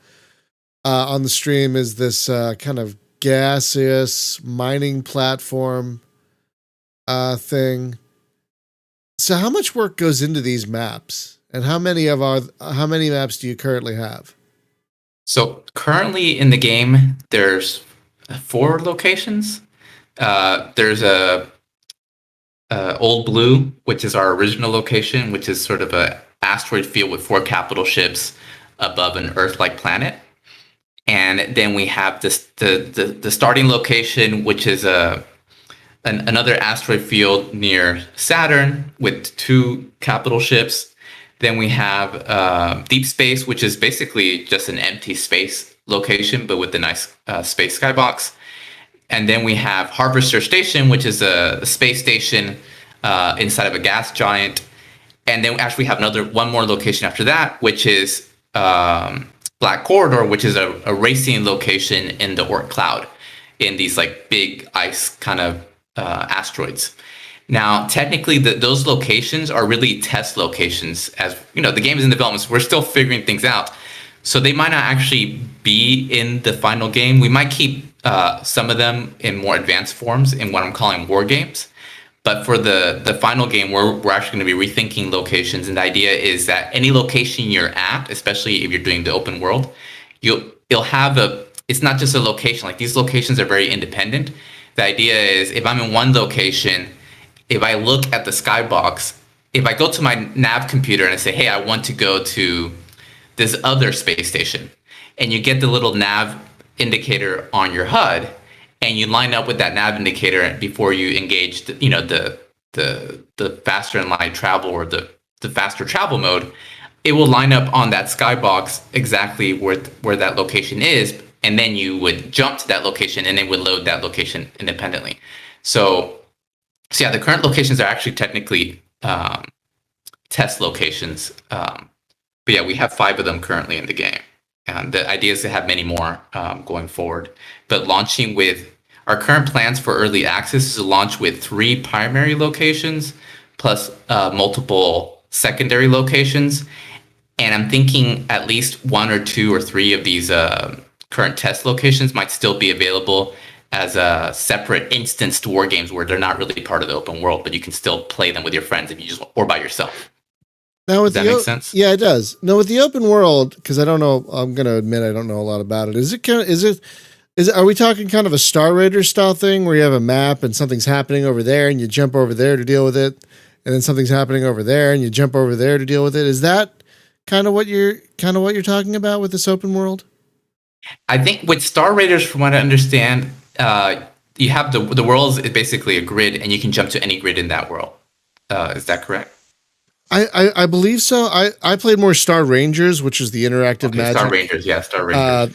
on the stream is this kind of gaseous mining platform thing. So how much work goes into these maps, and how many maps do you currently have? So currently in the game, there's 4 locations. There's a Old Blue, which is our original location, which is sort of a asteroid field with 4 capital ships above an Earth-like planet. And then we have the starting location, which is another asteroid field near Saturn with 2 capital ships. Then we have Deep Space, which is basically just an empty space location, but with a nice space skybox. And then we have Harvester Station, which is a space station inside of a gas giant. And then actually we have one more location after that, which is Black Corridor, which is a racing location in the Oort cloud in these like big ice kind of asteroids. Now, technically, those locations are really test locations. As you know, the game is in development, so we're still figuring things out. So they might not actually be in the final game. We might keep some of them in more advanced forms in what I'm calling war games. But for the final game, we're actually going to be rethinking locations. And the idea is that any location you're at, especially if you're doing the open world, you'll have it's not just a location. Like, these locations are very independent. The idea is, if I'm in one location, if I look at the skybox, if I go to my nav computer and I say, hey, I want to go to this other space station, and you get the little nav indicator on your HUD, and you line up with that nav indicator before you engage the faster and light travel, or the faster travel mode, it will line up on that skybox exactly where that location is, and then you would jump to that location, and it would load that location independently. So yeah, the current locations are actually technically test locations. But yeah, we have 5 of them currently in the game. And the idea is to have many more going forward. But launching with our current plans for early access is to launch with 3 primary locations plus multiple secondary locations. And I'm thinking at least 1 or 2 or 3 of these current test locations might still be available as a separate instanced war games where they're not really part of the open world, but you can still play them with your friends or by yourself. Now, does that make sense? Yeah, it does. Now, with the open world, because I don't know, I'm going to admit I don't know a lot about it. Are we talking kind of a Star Raiders style thing where you have a map and something's happening over there and you jump over there to deal with it, and then something's happening over there and you jump over there to deal with it? Is that kind of what you're talking about with this open world? I think with Star Raiders, from what I understand, you have the world is basically a grid, and you can jump to any grid in that world. Is that correct? I believe so. I played more Star Rangers, which is the interactive Magic Star Rangers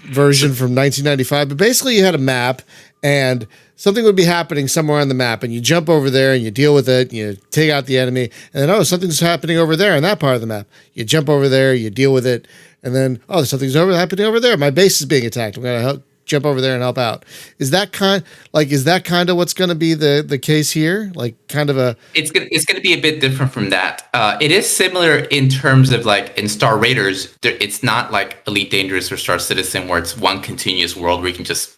version from 1995. But basically, you had a map, and something would be happening somewhere on the map, and you jump over there and you deal with it. You take out the enemy, and then something's happening over there on that part of the map. You jump over there, you deal with it, and then something's happening over there. My base is being attacked. I'm gonna jump over there and help out. Is that kind of what's going to be the case here? Like kind of a. It's gonna be a bit different from that. It is similar in terms of like in Star Raiders. It's not like Elite Dangerous or Star Citizen where it's one continuous world where you can just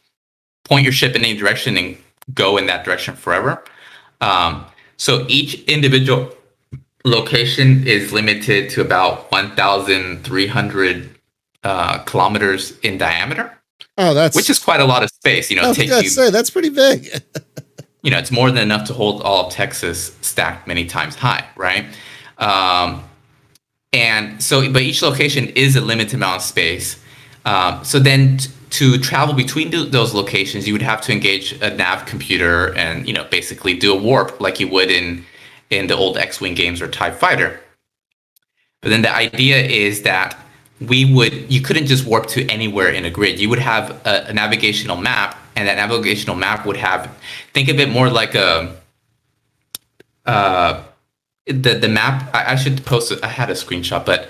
point your ship in any direction and go in that direction forever. So each individual location is limited to about 1,300 kilometers in diameter. Oh, which is quite a lot of space. That's pretty big. It's more than enough to hold all of Texas stacked many times high, right? And so, but each location is a limited amount of space. So then to travel between those locations, you would have to engage a nav computer and, basically do a warp like you would in the old X-Wing games or TIE Fighter. But then the idea is that you couldn't just warp to anywhere in a grid. You would have a navigational map, and that navigational map would have, think of it more like the map. I should post it. I had a screenshot, but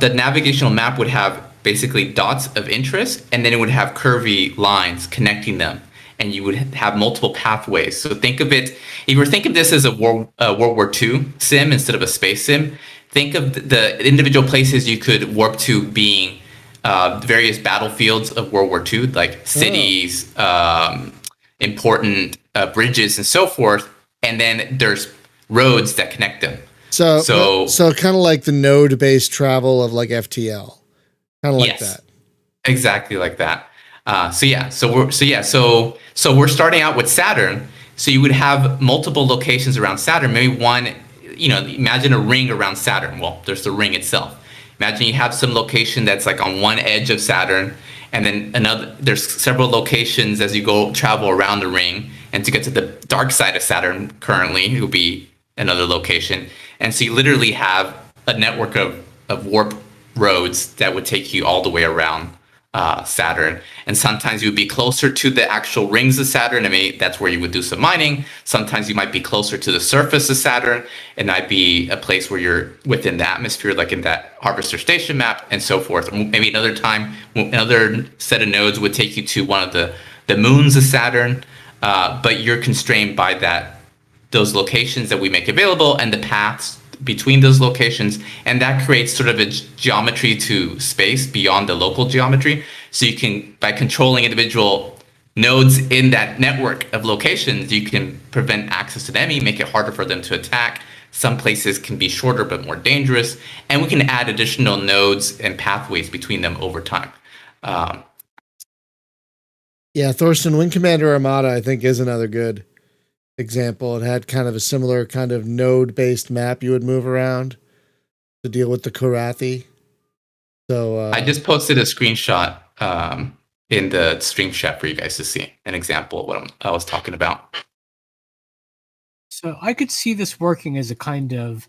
the navigational map would have basically dots of interest, and then it would have curvy lines connecting them, and you would have multiple pathways. So think of it, if you think of this as a World War II sim instead of a space sim, think of the individual places you could warp to being various battlefields of World War II, like cities, important bridges, and so forth. And then there's roads that connect them. So kind of like the node-based travel of like FTL. Kind of like that. Exactly like that. So we're starting out with Saturn. So you would have multiple locations around Saturn. Maybe one, imagine a ring around Saturn. Well, there's the ring itself. Imagine you have some location that's like on one edge of Saturn, and then there's several locations as you go travel around the ring. And to get to the dark side of Saturn currently, it would be another location. And so you literally have a network of warp roads that would take you all the way around Saturn. And sometimes you would be closer to the actual rings of Saturn. I mean, that's where you would do some mining. Sometimes you might be closer to the surface of Saturn. It might be a place where you're within the atmosphere, like in that Harvester Station map and so forth. Maybe another time, another set of nodes would take you to one of the moons of Saturn. But you're constrained by those locations that we make available and the paths between those locations, and that creates sort of a geometry to space beyond the local geometry. So you can, by controlling individual nodes in that network of locations, you can prevent access to the enemy, make it harder for them to attack. Some places can be shorter but more dangerous, and we can add additional nodes and pathways between them over time. Thorsten, Wing Commander Armada, I think, is another good example. It had kind of a similar kind of node-based map you would move around to deal with the Korathi. So I just posted a screenshot in the stream chat for you guys to see an example of what I was talking about. So I could see this working as a kind of,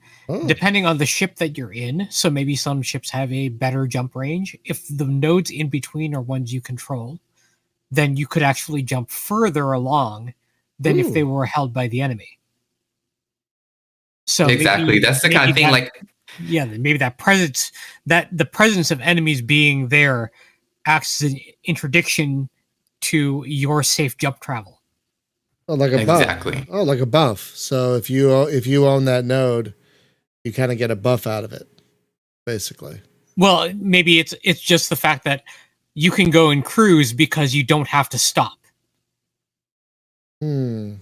depending on the ship that you're in. So maybe some ships have a better jump range. If the nodes in between are ones you control, then you could actually jump further along than if they were held by the enemy. So exactly, that's the kind of thing. Maybe that presence, the presence of enemies being there, acts as an interdiction to your safe jump travel. Oh, like a buff. Exactly. Oh, like a buff. So if you own that node, you kind of get a buff out of it, basically. Well, maybe it's just the fact that you can go and cruise because you don't have to stop. Yeah,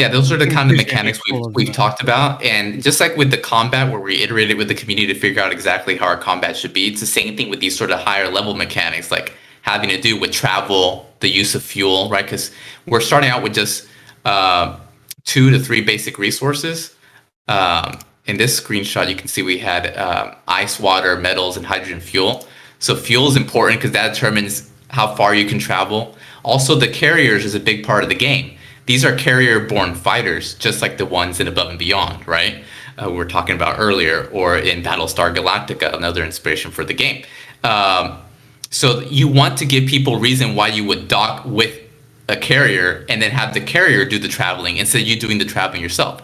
those are the kind of mechanics we've talked about. And just like with the combat, where we iterated with the community to figure out exactly how our combat should be, it's the same thing with these sort of higher level mechanics, like having to do with travel, the use of fuel, right? Because we're starting out with just 2 to 3 basic resources. In this screenshot, you can see we had ice, water, metals, and hydrogen fuel. So fuel is important because that determines how far you can travel. Also, the carriers is a big part of the game. These are carrier-borne fighters, just like the ones in Above and Beyond, right? We were talking about earlier, or in Battlestar Galactica, another inspiration for the game. So you want to give people reason why you would dock with a carrier and then have the carrier do the traveling instead of you doing the traveling yourself.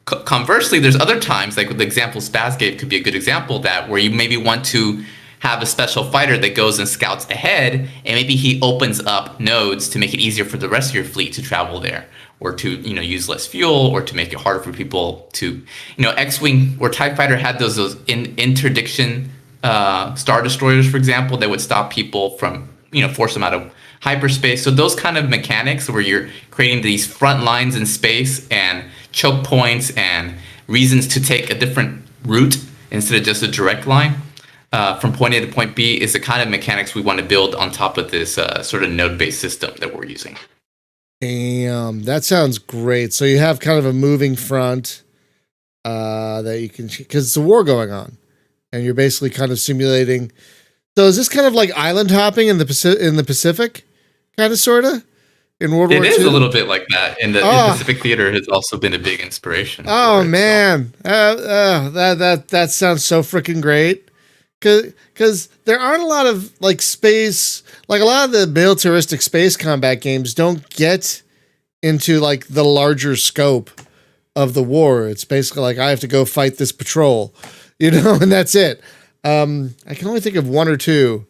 Conversely, there's other times, like with the example Spaz gave could be a good example of that, where you maybe want to have a special fighter that goes and scouts ahead, and maybe he opens up nodes to make it easier for the rest of your fleet to travel there, or to use less fuel, or to make it harder for people to X-wing or TIE Fighter had those interdiction Star Destroyers, for example, that would stop people from force them out of hyperspace. So those kind of mechanics where you're creating these front lines in space and choke points and reasons to take a different route instead of just a direct line from point A to point B is the kind of mechanics we want to build on top of this sort of node-based system that we're using. Damn, that sounds great. So you have kind of a moving front that you can, because it's a war going on, and you're basically kind of simulating. So is this kind of like island hopping in the Pacific, kind of, sort of, in World War II? It is a little bit like that, and the Pacific Theater has also been a big inspiration. Oh man, that sounds so freaking great. Because there aren't a lot of like space, like a lot of the militaristic space combat games don't get into like the larger scope of the war. It's basically like I have to go fight this patrol, and that's it. I can only think of one or two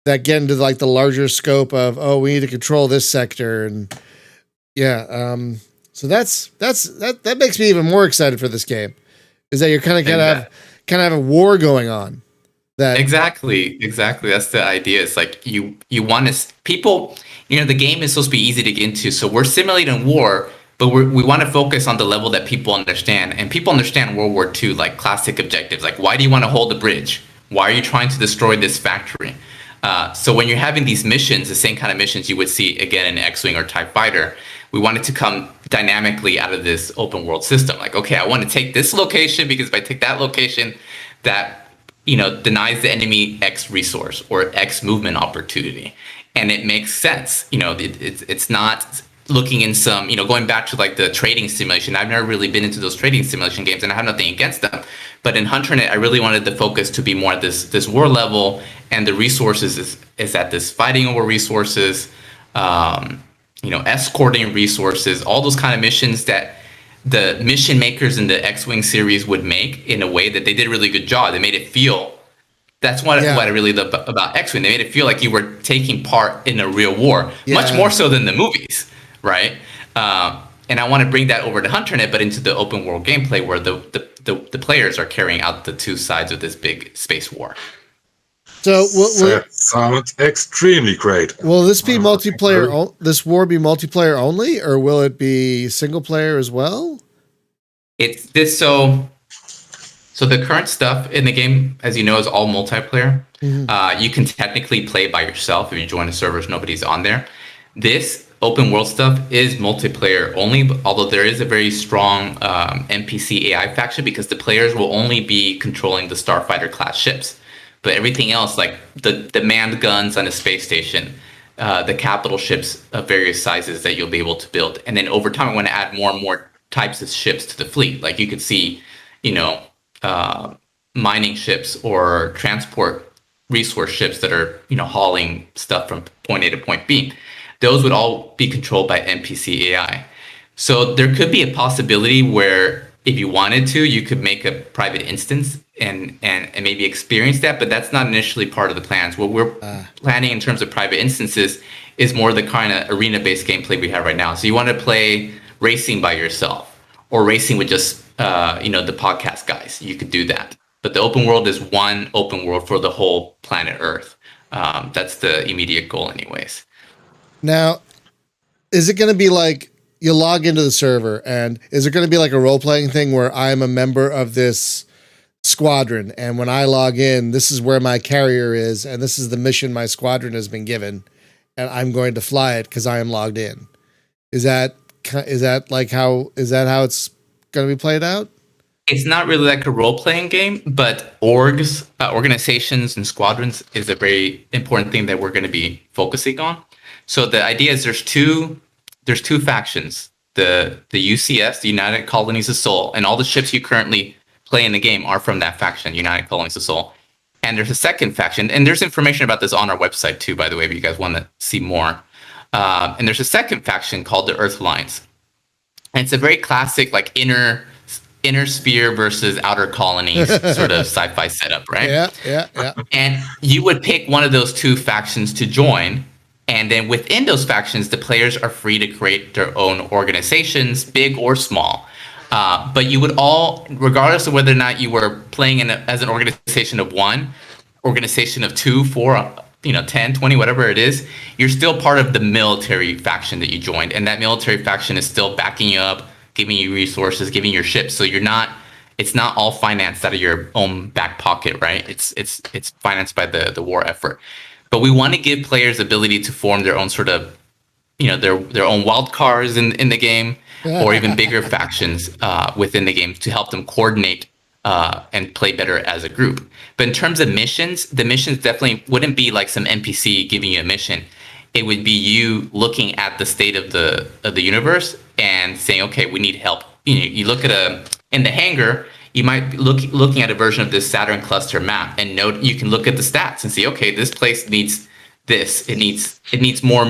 that get into like the larger scope of, we need to control this sector, and so that makes me even more excited for this game. Is that you're kind of have a war going on. Exactly. That's the idea. It's like you want to people. The game is supposed to be easy to get into, so we're simulating war, but we want to focus on the level that people understand, and people understand World War II like classic objectives. Like, why do you want to hold the bridge? Why are you trying to destroy this factory? So when you're having these missions, the same kind of missions you would see again in X-wing or TIE Fighter, we want it to come dynamically out of this open world system. Like, okay, I want to take this location because if I take that location, that denies the enemy X resource or X movement opportunity. And it makes sense. It's not looking in some, going back to like the trading simulation. I've never really been into those trading simulation games, and I have nothing against them. But in Hunternet, I really wanted the focus to be more at this war level, and the resources is at this fighting over resources, escorting resources, all those kind of missions that the mission makers in the X-Wing series would make in a way that they did a really good job. They made it feel, that's what I really love about X-Wing. They made it feel like you were taking part in a real war, much more so than the movies, right? And I want to bring that over to Hunternet, but into the open world gameplay where the players are carrying out the two sides of this big space war. So that sounds extremely great. Will this be multiplayer? This war be multiplayer only, or will it be single player as well? It's this so the current stuff in the game, as you know, is all multiplayer. Mm-hmm. You can technically play by yourself if you join a server. Nobody's on there. This open world stuff is multiplayer only, although there is a very strong NPC AI faction because the players will only be controlling the Starfighter class ships. But everything else, like the manned guns on a space station, the capital ships of various sizes that you'll be able to build. And then over time, I want to add more and more types of ships to the fleet. Like you could see, mining ships or transport resource ships that are, hauling stuff from point A to point B. Those would all be controlled by NPC AI. So there could be a possibility where if you wanted to, you could make a private instance and maybe experience that, but that's not initially part of the plans. What we're planning in terms of private instances is more the kind of arena-based gameplay we have right now. So you want to play racing by yourself or racing with just, the podcast guys. You could do that. But the open world is one open world for the whole planet Earth. That's the immediate goal anyways. Now, is it going to be like you log into the server, and is it going to be like a role-playing thing where I'm a member of this squadron, and when I log in, this is where my carrier is, and this is the mission my squadron has been given, and I'm going to fly it because I am logged in? Is that how it's going to be played out? It's not really like a role-playing game, but organizations and squadrons is a very important thing that we're going to be focusing on. So the idea is there's two factions, the UCS, the United Colonies of Sol, and all the ships you currently play in the game are from that faction, United Colonies of Sol. And there's a second faction, and there's information about this on our website too, by the way, if you guys want to see more. And there's a second faction called the Earth Alliance. And it's a very classic, like, inner inner sphere versus outer colonies sort of sci-fi setup, right? Yeah. And you would pick one of those two factions to join. And then within those factions, the players are free to create their own organizations, big or small. But you would all, regardless of whether or not you were playing as an organization of one, organization of 2, 4, 10, 20, whatever it is, you're still part of the military faction that you joined. And that military faction is still backing you up, giving you resources, giving you your ships. So it's not all financed out of your own back pocket, right? It's financed by the war effort. But we want to give players ability to form their own sort of, their own wild cards in the game, or even bigger factions within the game to help them coordinate and play better as a group. But in terms of missions, the missions definitely wouldn't be like some NPC giving you a mission. It would be you looking at the state of the universe and saying, okay, we need help. You look at in the hangar, you might be looking at a version of this Saturn cluster map and you can look at the stats and see, okay, this place needs this. It needs more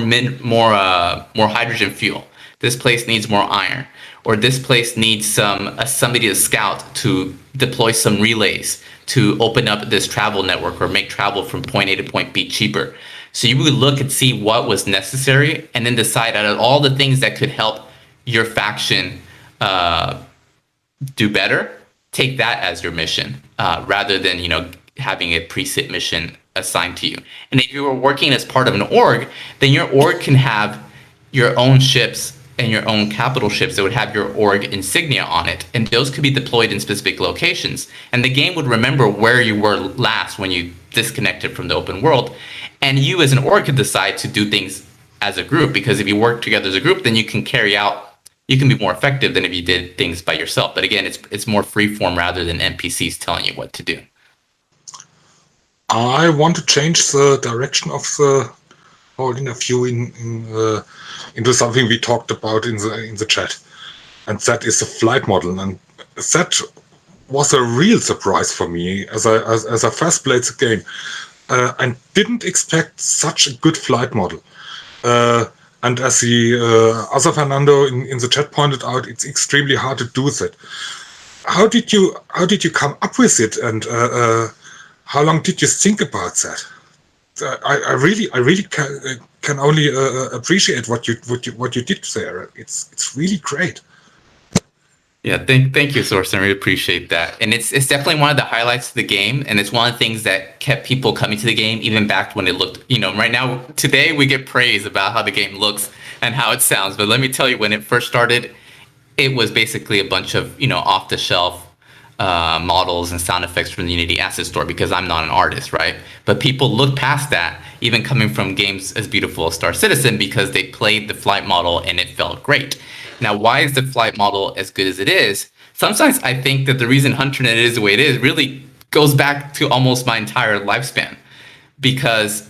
hydrogen fuel. This place needs more iron, or this place needs somebody to scout to deploy some relays to open up this travel network or make travel from point A to point B cheaper. So you would look and see what was necessary and then decide out of all the things that could help your faction do better, take that as your mission rather than having a preset mission assigned to you. And if you were working as part of an org, then your org can have your own ships and your own capital ships that would have your org insignia on it, and those could be deployed in specific locations. And the game would remember where you were last when you disconnected from the open world, and you as an org could decide to do things as a group, because if you work together as a group, then you can be more effective than if you did things by yourself. But again, it's more freeform rather than NPCs telling you what to do. I want to change the direction of the whole interview into something we talked about in the chat, and that is the flight model. And that was a real surprise for me as I first played the game. I didn't expect such a good flight model. And as the other Fernando in the chat pointed out, it's extremely hard to do that. How did you come up with it, and how long did you think about that? I really can only appreciate what you did there. It's really great. Yeah, thank you, Source. I really appreciate that. And it's definitely one of the highlights of the game, and it's one of the things that kept people coming to the game even back when it looked, right now, today we get praise about how the game looks and how it sounds. But let me tell you, when it first started, it was basically a bunch of, off-the-shelf models and sound effects from the Unity Asset Store, because I'm not an artist, right? But people look past that, even coming from games as beautiful as Star Citizen, because they played the flight model and it felt great. Now, why is the flight model as good as it is? Sometimes I think that the reason Hunternet is the way it is really goes back to almost my entire lifespan, because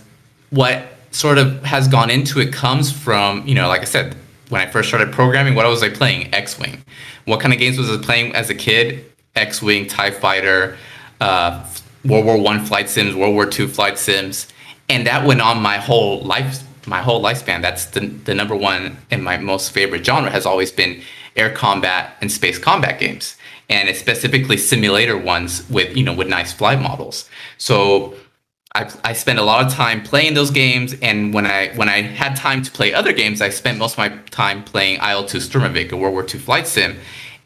what sort of has gone into it comes from, like I said, when I first started programming, what was I playing? X-Wing. What kind of games was I playing as a kid? X-Wing, TIE Fighter, World War I flight sims, World War II flight sims. And that went on my whole lifespan. That's the number one and my most favorite genre has always been air combat and space combat games, and it's specifically simulator ones with nice flight models. So I spent a lot of time playing those games, and when I had time to play other games, I spent most of my time playing IL-2 Sturmovik, a World War II flight sim,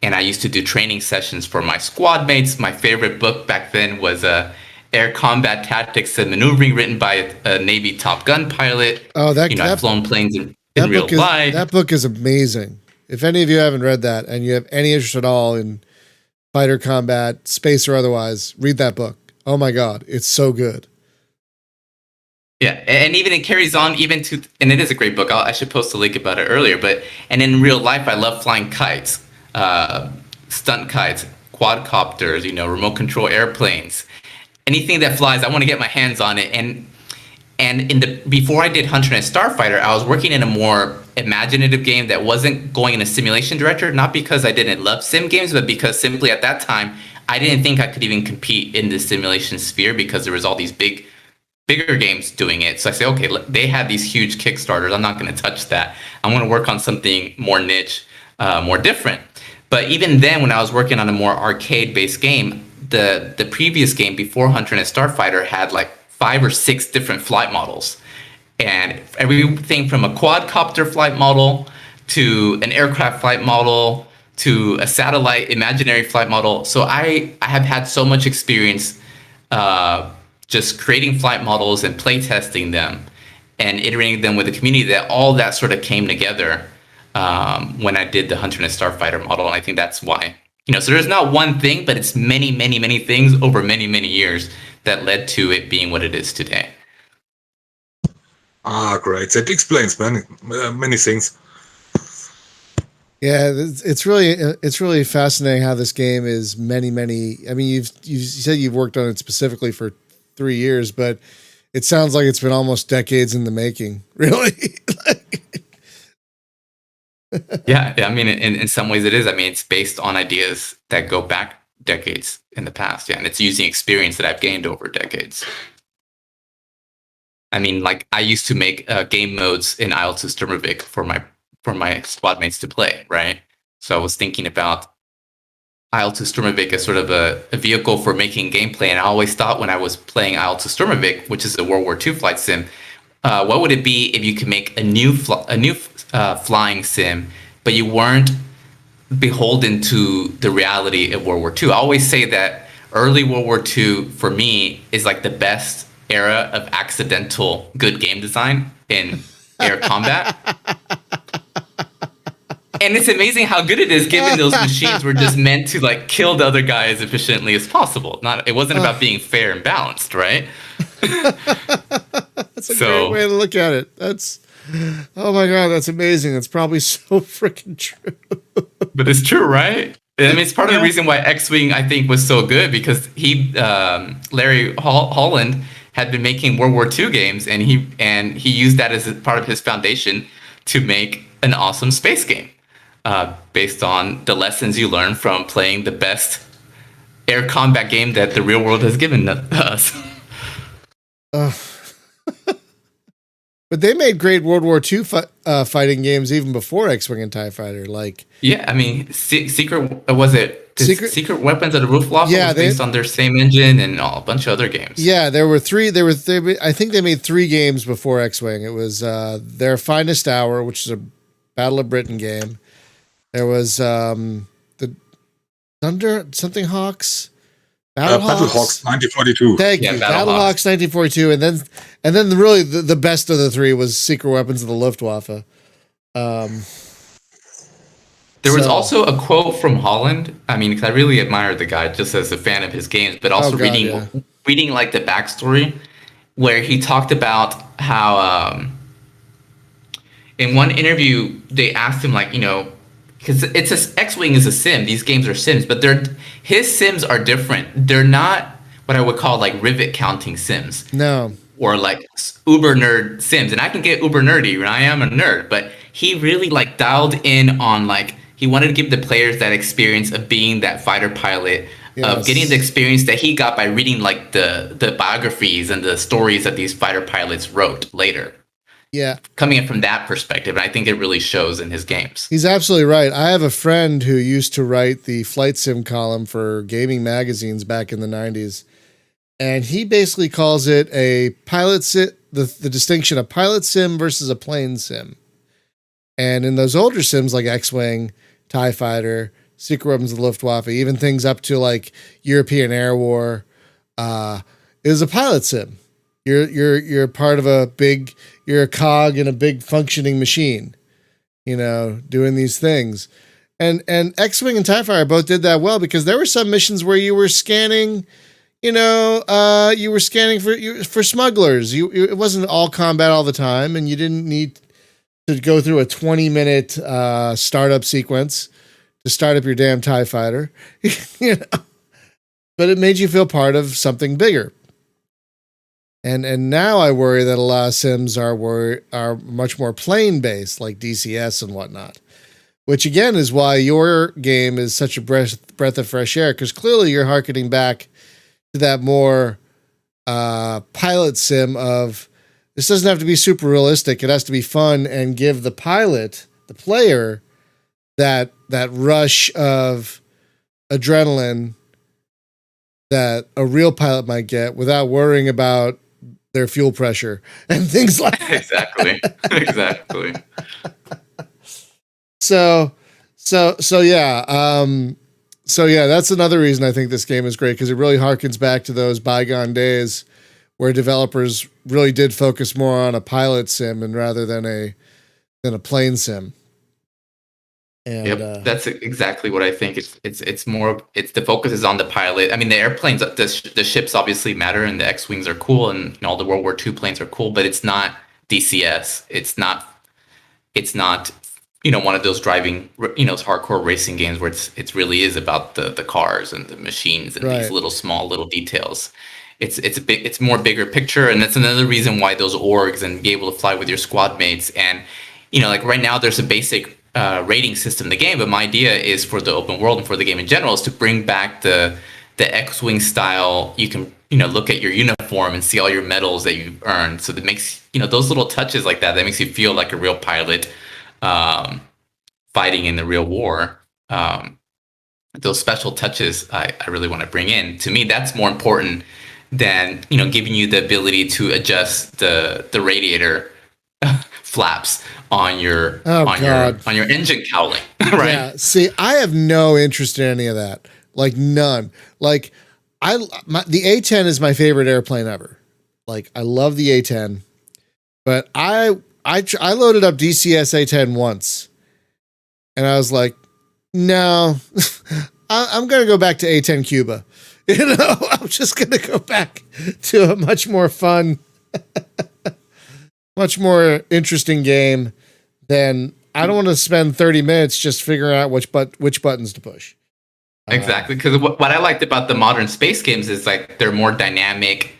and I used to do training sessions for my squad mates. My favorite book back then was Air Combat Tactics and Maneuvering, written by a Navy Top Gun pilot. Oh, I've flown planes in real life. That book is amazing. If any of you haven't read that and you have any interest at all in fighter combat, space or otherwise, read that book. Oh my God, it's so good. Yeah, and even it carries on even to, and it is a great book. I should post a link about it earlier. And in real life, I love flying kites, stunt kites, quadcopters, remote control airplanes. Anything that flies, I want to get my hands on it. And before I did Hunternet Starfighter, I was working in a more imaginative game that wasn't going in a simulation director, not because I didn't love sim games, but because simply at that time, I didn't think I could even compete in the simulation sphere, because there was all these bigger games doing it. So I say, okay, they had these huge Kickstarters. I'm not going to touch that. I want to work on something more niche, more different. But even then, when I was working on a more arcade-based game, the previous game before Hunternet Starfighter had like 5 or 6 different flight models. And everything from a quadcopter flight model to an aircraft flight model to a satellite imaginary flight model. So I have had so much experience just creating flight models and play testing them and iterating them with the community, that all that sort of came together when I did the Hunternet Starfighter model. And I think that's why, so there's not one thing, but it's many, many, many things over many, many years that led to it being what it is today. Great. That explains many things. Yeah, it's really fascinating how this game is many. I mean, you said you've worked on it specifically for 3 years, but it sounds like it's been almost decades in the making. Really? Yeah, I mean, in some ways it is. I mean, it's based on ideas that go back decades in the past. Yeah, and it's using experience that I've gained over decades. I mean, like I used to make game modes in Isle to Sturmovik for my squad mates to play, right? So I was thinking about Isle to Sturmovik as sort of a vehicle for making gameplay, and I always thought when I was playing Isle to Sturmovik, which is a World War II flight sim, what would it be if you could make a new flying sim, but you weren't beholden to the reality of World War II? I always say that early World War II for me is like the best era of accidental good game design in air combat. And it's amazing how good it is, given those machines were just meant to like kill the other guy as efficiently as possible. It wasn't about being fair and balanced, right? That's a great way to look at it. Oh my God, that's amazing. It's probably so freaking true. But it's true, right? I mean, it's part of the reason why X-Wing, I think, was so good, because Larry Holland had been making World War II games, and he used that as part of his foundation to make an awesome space game based on the lessons you learn from playing the best air combat game that the real world has given us. But they made great World War II fighting games even before X-Wing and TIE Fighter. Yeah, I mean, Secret Weapons of the Luftwaffe was based on their same engine and a bunch of other games. Yeah, there were three. I think they made 3 games before X-Wing. It was Their Finest Hour, which is a Battle of Britain game. There was the Thunder something Hawks. Battlehawks 1942. Thank you. Battlehawks 1942, and then really the best of the 3 was Secret Weapons of the Luftwaffe. There was also a quote from Holland. I mean, because I really admire the guy just as a fan of his games, but also reading like the backstory, where he talked about how in one interview they asked him, like, because X-Wing is a sim. These games are sims, but his sims are different. They're not what I would call like rivet counting sims. No. Or like uber nerd sims. And I can get uber nerdy, and I am a nerd, but he really like dialed in on like, he wanted to give the players that experience of being that fighter pilot, of getting the experience that he got by reading like the biographies and the stories that these fighter pilots wrote later. Yeah. Coming in from that perspective, and I think it really shows in his games. He's absolutely right. I have a friend who used to write the flight sim column for gaming magazines back in the 90s. And he basically calls it a pilot sim, the distinction of pilot sim versus a plane sim. And in those older sims like X-Wing, TIE Fighter, Secret Weapons of the Luftwaffe, even things up to like European Air War, is a pilot sim. You're part of you're a cog in a big functioning machine, doing these things. And X-Wing and TIE Fighter both did that well, because there were some missions where you were scanning, you were scanning for smugglers. It wasn't all combat all the time, and you didn't need to go through a 20-minute startup sequence to start up your damn TIE Fighter. But it made you feel part of something bigger. And now I worry that a lot of sims are much more plane based, like DCS and whatnot, which again is why your game is such a breath of fresh air, because clearly you're harkening back to that more pilot sim of, this doesn't have to be super realistic. It has to be fun and give the pilot, the player, that rush of adrenaline that a real pilot might get without worrying about their fuel pressure and things like that. Exactly. So yeah. So yeah, that's another reason I think this game is great, because it really harkens back to those bygone days where developers really did focus more on a pilot sim and rather than a plane sim. And that's exactly what I think. It's more. It's the focus is on the pilot. I mean, the airplanes, the ships obviously matter, and the X-wings are cool, and all the World War II planes are cool. But it's not DCS. It's not one of those driving hardcore racing games where it really is about the cars and the machines and these little details. It's more bigger picture, and that's another reason why those orgs and be able to fly with your squad mates. And like right now there's a basic rating system in the game, but my idea is for the open world and for the game in general is to bring back the X-wing style. You can look at your uniform and see all your medals that you've earned, so that makes those little touches like that makes you feel like a real pilot fighting in the real war. Those special touches I really want to bring in. To me, that's more important than giving you the ability to adjust the radiator flaps on your engine cowling. Right? Yeah. See, I have no interest in any of that. Like none. Like the A-10 is my favorite airplane ever. Like I love the A-10, but I loaded up DCS A-10 once, and I was like, no, I'm gonna go back to A-10 Cuba. I'm just gonna go back to a much more fun, much more interesting game than I don't want to spend 30 minutes just figuring out which buttons to push. Exactly, because what I liked about the modern space games is like they're more dynamic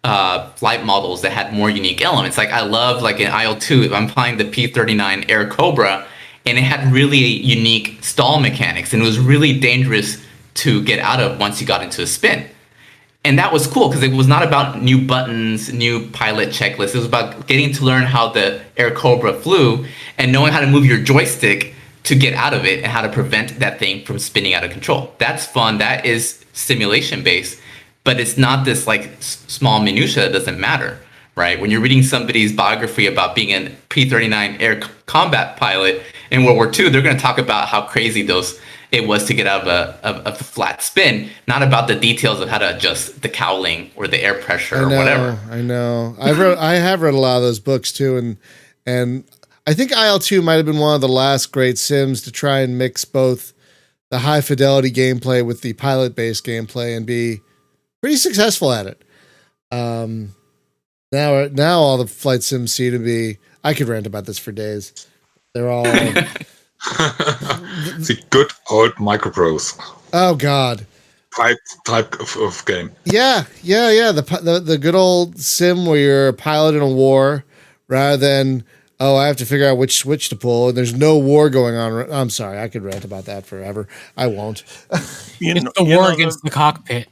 flight models that had more unique elements. Like I love like in IL-2, if I'm flying the P-39 Air Cobra, and it had really unique stall mechanics, and it was really dangerous to get out of once you got into a spin. And that was cool because it was not about new buttons, new pilot checklists. It was about getting to learn how the Air Cobra flew and knowing how to move your joystick to get out of it and how to prevent that thing from spinning out of control. That's fun. That is simulation based, but it's not this like small minutia that doesn't matter, right? When you're reading somebody's biography about being a P-39 air combat pilot in World War II, they're going to talk about how crazy it was to get out of a flat spin, not about the details of how to adjust the cowling or the air pressure or whatever. I know. I have read a lot of those books too, and I think IL-2 might have been one of the last great sims to try and mix both the high fidelity gameplay with the pilot based gameplay and be pretty successful at it. Now all the flight sims seem to be. I could rant about this for days. They're all. The good old microprose. Oh God. Type of game. Yeah. The good old sim where you're a pilot in a war, rather than I have to figure out which switch to pull, and there's no war going on. I'm sorry, I could rant about that forever. I won't. It's the war against the cockpit.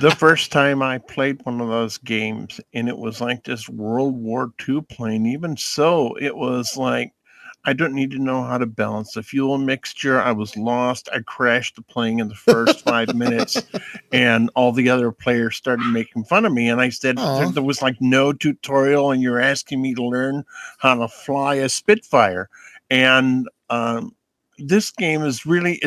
The first time I played one of those games, and it was like this World War II plane. Even so, it was like, I don't need to know how to balance the fuel mixture. I was lost. I crashed the plane in the first 5 minutes, and all the other players started making fun of me. And I said, there was like no tutorial, and you're asking me to learn how to fly a Spitfire. And this game is really,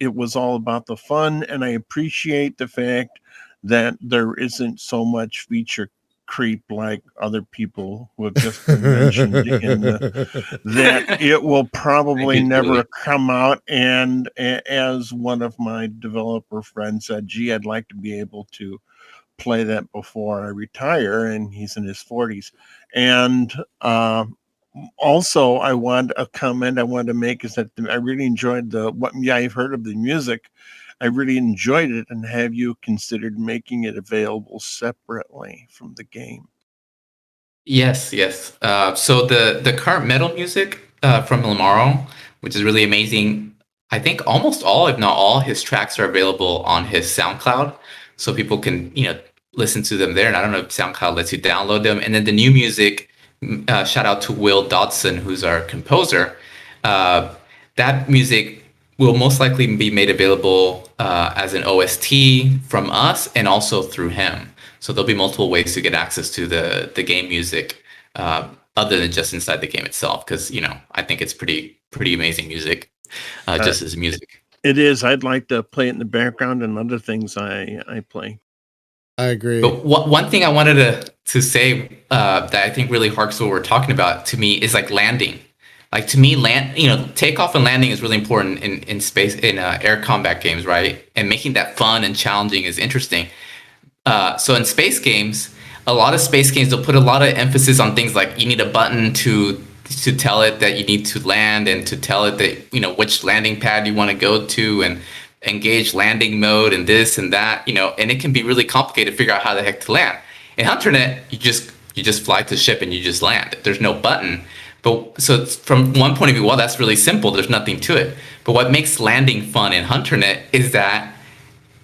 it was all about the fun. And I appreciate the fact that there isn't so much feature creep like other people who have just been mentioned that it will probably never come out. And as one of my developer friends said, gee, I'd like to be able to play that before I retire, and he's in his 40s. And also I wanted to make is that I really enjoyed I've heard of the music. I really enjoyed it, and have you considered making it available separately from the game? Yes. So the current metal music from Lamaro, which is really amazing, I think almost all, if not all, his tracks are available on his SoundCloud, so people can listen to them there. And I don't know if SoundCloud lets you download them. And then the new music, shout out to Will Dodson, who's our composer. that music will most likely be made available as an OST from us and also through him. So there'll be multiple ways to get access to the game music other than just inside the game itself, because I think it's pretty amazing music, just as music. It is. I'd like to play it in the background and other things I play. I agree. But one thing I wanted to say that I think really harks what we're talking about to me is like landing. Like to me, takeoff and landing is really important in space in air combat games, right? And making that fun and challenging is interesting. So in space games, a lot of space games they'll put a lot of emphasis on things like you need a button to tell it that you need to land and to tell it that which landing pad you want to go to and engage landing mode and this and that, and it can be really complicated to figure out how the heck to land. In Hunternet, you just fly to the ship and you just land. There's no button. But so from one point of view, well, that's really simple. There's nothing to it. But what makes landing fun in Hunternet is that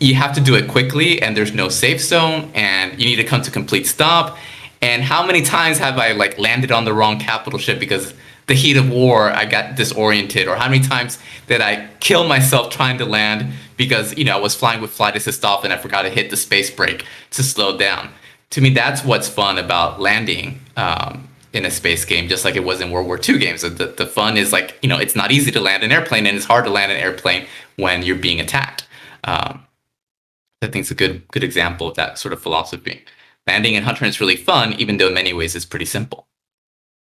you have to do it quickly and there's no safe zone and you need to come to complete stop. And how many times have I landed on the wrong capital ship because the heat of war, I got disoriented? Or how many times did I kill myself trying to land because, I was flying with flight assist off and I forgot to hit the space brake to slow down? To me, that's what's fun about landing in a space game, just like it was in World War II games. The fun is it's not easy to land an airplane and it's hard to land an airplane when you're being attacked. I think it's a good example of that sort of philosophy. Landing in Hunternet is really fun, even though in many ways it's pretty simple.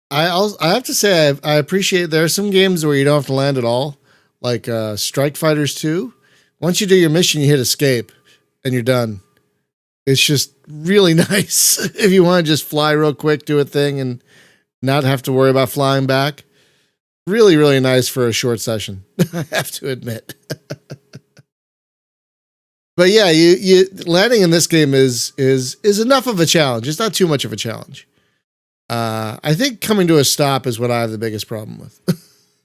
I have to say I appreciate there are some games where you don't have to land at all, like Strike Fighters 2. Once you do your mission, you hit escape and you're done. It's just really nice if you want to just fly real quick, do a thing, and not have to worry about flying back. Really, really nice for a short session, I have to admit. But yeah, you landing in this game is enough of a challenge. It's not too much of a challenge. I think coming to a stop is what I have the biggest problem with.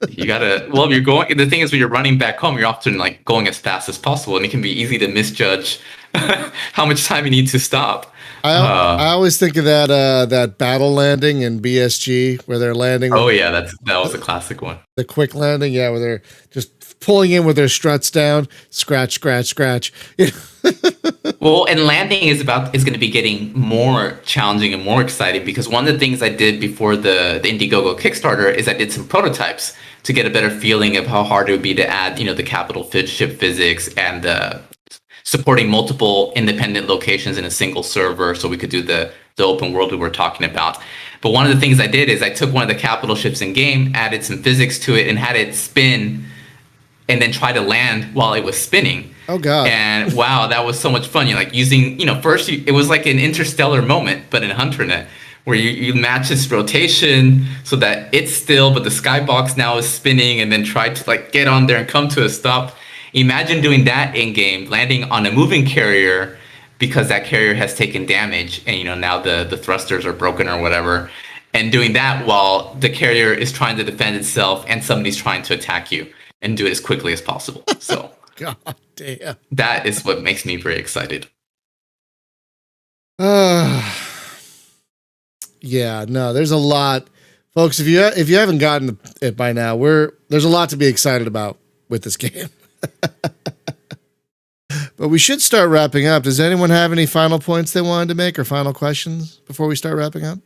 You gotta, well, you're going, the thing is when you're running back home, you're often going as fast as possible, and it can be easy to misjudge how much time you need to stop. I always think of that battle landing in BSG where they're landing. Oh yeah, that was a classic one. The quick landing, yeah, where they're just pulling in with their struts down, scratch, scratch, scratch. Well, and landing is going to be getting more challenging and more exciting, because one of the things I did before the Indiegogo Kickstarter is I did some prototypes to get a better feeling of how hard it would be to add, the capital ship physics and supporting multiple independent locations in a single server, so we could do the open world we were talking about. But one of the things I did is I took one of the capital ships in game, added some physics to it, and had it spin, and then try to land while it was spinning. Oh god! And wow, that was so much fun. You using, first it was like an interstellar moment, but in Hunternet, where you match its rotation so that it's still, but the skybox now is spinning, and then try to get on there and come to a stop. Imagine doing that in game, landing on a moving carrier because that carrier has taken damage, and now the thrusters are broken or whatever, and doing that while the carrier is trying to defend itself and somebody's trying to attack you, and do it as quickly as possible. So god damn, that is what makes me very excited. Yeah, no, there's a lot, folks. If you haven't gotten it by now, there's a lot to be excited about with this game. But we should start wrapping up. Does anyone have any final points they wanted to make or final questions before we start wrapping up?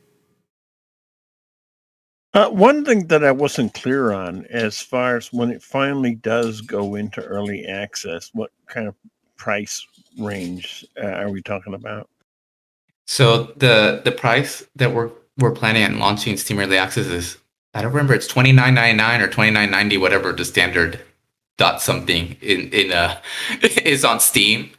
One thing that I wasn't clear on, as far as when it finally does go into early access, what kind of price range are we talking about? So the price that we're planning on launching in Steam Early Access is, I don't remember, it's $29.99 or $29.90, whatever the standard dot something is on Steam.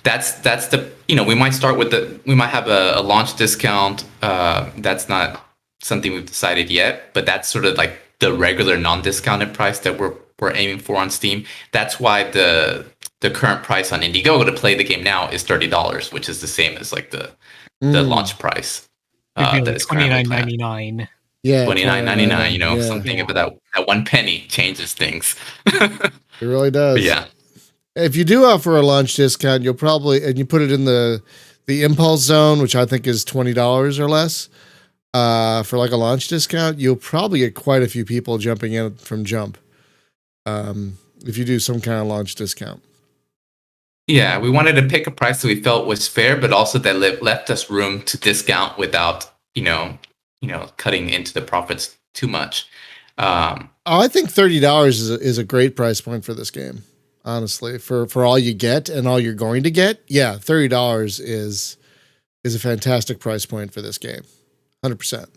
That's the, we might start with we might have a launch discount. That's not something we've decided yet, but that's sort of like the regular non-discounted price that we're aiming for on Steam. That's why the current price on Indiegogo to play the game now is $30, which is the same as the launch price. That is $29.99. Yeah, $29.99. Something about that 1 penny changes things. It really does. But yeah. If you do offer a launch discount, you'll probably, and you put it in the impulse zone, which I think is $20 or less, for a launch discount, you'll probably get quite a few people jumping in from jump. if you do some kind of launch discount. Yeah, we wanted to pick a price that we felt was fair, but also that left us room to discount without, cutting into the profits too much. I think $30 is a great price point for this game. Honestly, for all you get and all you're going to get, yeah, $30 is a fantastic price point for this game. 100%.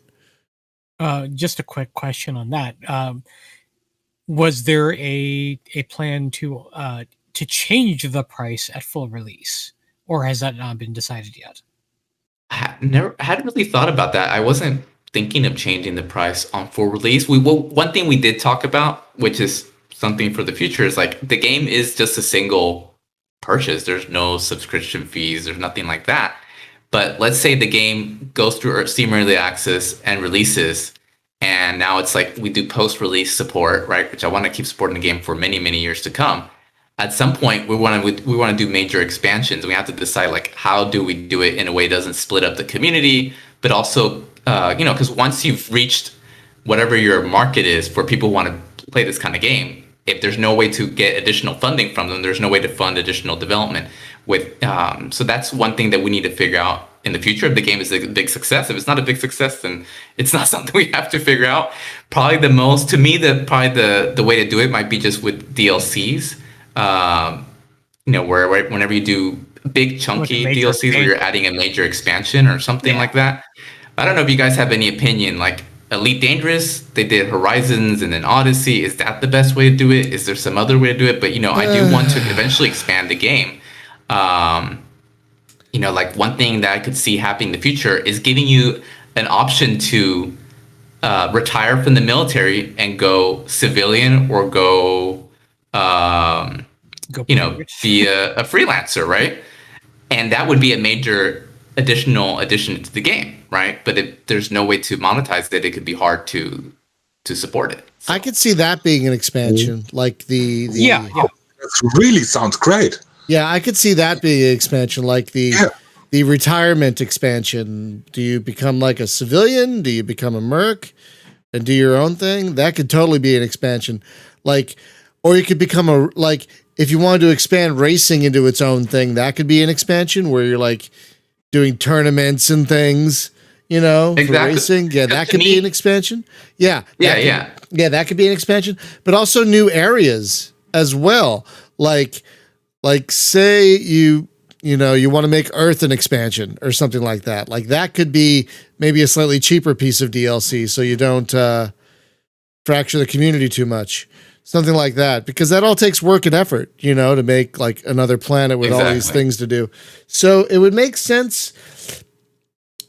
Just a quick question on that. Was there a plan to change the price at full release, or has that not been decided yet? I hadn't really thought about that. I wasn't thinking of changing the price on full release. One thing we did talk about, which is something for the future, is like the game is just a single purchase. There's no subscription fees. There's nothing like that. But let's say the game goes through Steam Early Access and releases, and now it's like we do post-release support, right? Which I want to keep supporting the game for many, many years to come. At some point, we want to do major expansions. We have to decide like how do we do it in a way that doesn't split up the community, but also because once you've reached whatever your market is for people who want to play this kind of game, if there's no way to get additional funding from them, there's no way to fund additional development. So that's one thing that we need to figure out in the future. If the game is a big success, if it's not a big success, then it's not something we have to figure out. Probably the way to do it might be just with DLCs. Where whenever you do big chunky DLCs where you're adding a major expansion or something like that. I don't know if you guys have any opinion. Like Elite Dangerous, they did Horizons and then Odyssey. Is that the best way to do it? Is there some other way to do it? But I do want to eventually expand the game. Like one thing that I could see happening in the future is giving you an option to retire from the military and go civilian or be a freelancer, right? And that would be a major additional addition to the game, right? But if there's no way to monetize it, it could be hard to support it. So. I could see that being an expansion, like the yeah. That really sounds great. Yeah, I could see that being an expansion, like the retirement expansion. Do you become like a civilian? Do you become a merc and do your own thing? That could totally be an expansion. Or you could become if you wanted to expand racing into its own thing, that could be an expansion where you're like doing tournaments and things, exactly. for racing. Yeah, that could be an expansion. Yeah. Yeah, that could be an expansion. But also new areas as well. Like say you want to make Earth an expansion or something like that. Like that could be maybe a slightly cheaper piece of DLC so you don't fracture the community too much. Something like that, because that all takes work and effort, to make like another planet with all these things to do. So it would make sense.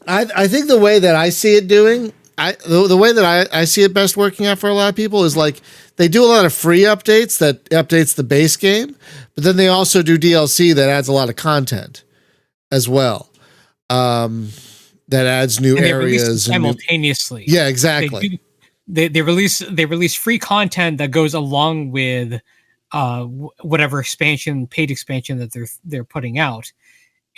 I think the way that I see it the way that I see it best working out for a lot of people is like they do a lot of free updates that updates the base game, but then they also do DLC that adds a lot of content as well. That adds new areas simultaneously. Yeah, exactly. They release free content that goes along with whatever paid expansion that they're putting out,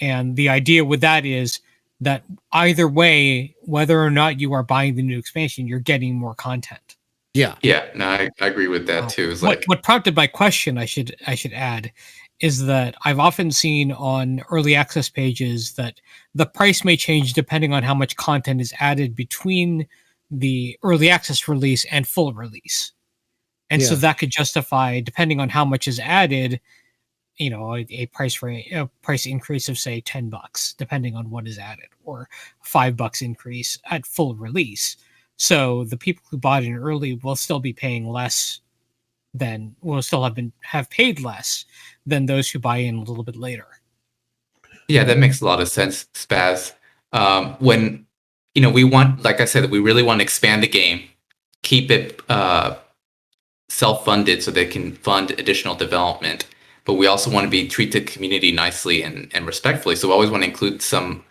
and the idea with that is that either way, whether or not you are buying the new expansion, you're getting more content. Yeah. No, I agree with that too. It's what prompted my question, I should add, is that I've often seen on early access pages that the price may change depending on how much content is added between the early access release and full release. And so that could justify, depending on how much is added, a price increase of say $10, depending on what is added, or $5 increase at full release. So the people who bought it early will still be paying less have paid less than those who buy in a little bit later. Yeah, that makes a lot of sense, Spaz. When we want, like I said, we really want to expand the game, keep it self-funded so they can fund additional development. But we also want to treat the community nicely and respectfully. So we always want to include some,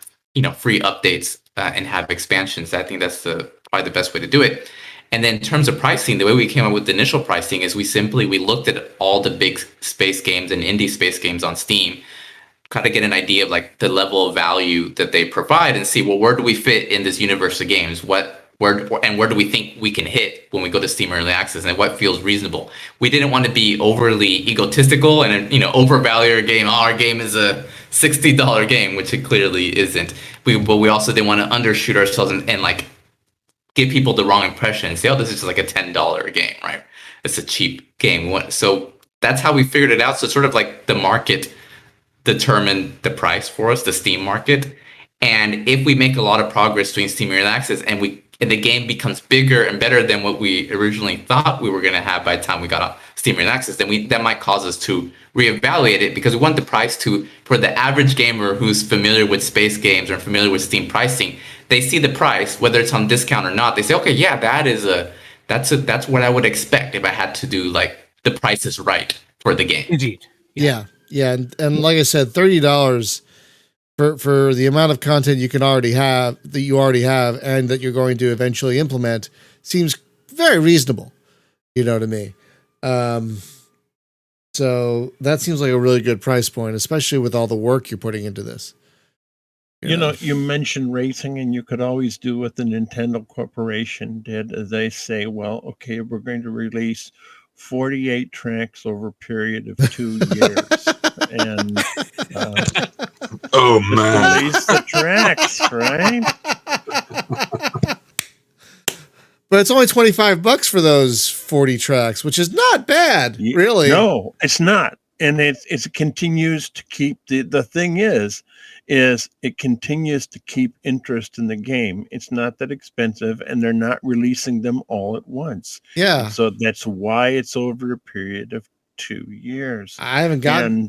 free updates and have expansions. I think that's probably the best way to do it. And then in terms of pricing, the way we came up with the initial pricing is we looked at all the big space games and indie space games on Steam, kind of get an idea of like the level of value that they provide and see, well, where do we fit in this universe of games? What where do we think we can hit when we go to Steam Early Access, and what feels reasonable. We didn't want to be overly egotistical and overvalue our game. Our game is a $60 game, which it clearly isn't. But we also didn't want to undershoot ourselves and like give people the wrong impression and say, oh, this is just like a $10 game, right? It's a cheap game. So that's how we figured it out. So sort of like the market determined the price for us, the Steam market. And if we make a lot of progress doing Steam Early Access and the game becomes bigger and better than what we originally thought we were going to have by the time we got on Steam Early Access, then that might cause us to reevaluate it, because we want the price for the average gamer who's familiar with space games or familiar with Steam pricing. They see the price, whether it's on discount or not. They say, okay, yeah, that's what I would expect if I had to do like the price is right for the game. Indeed. Yeah. And like I said, $30 for the amount of content you already have, and that you're going to eventually implement seems very reasonable. You know what I mean? So that seems like a really good price point, especially with all the work you're putting into this. You know, you mentioned racing, and you could always do what the Nintendo Corporation did. As they say, well, okay, we're going to release 48 tracks over a period of 2 years. And oh man, release the tracks, right? But it's only $25 for those 40 tracks, which is not bad, really. No, it's not. And it continues to keep the thing is it continues to keep interest in the game. It's not that expensive, and they're not releasing them all at once. Yeah. So that's why it's over a period of 2 years. I haven't gotten.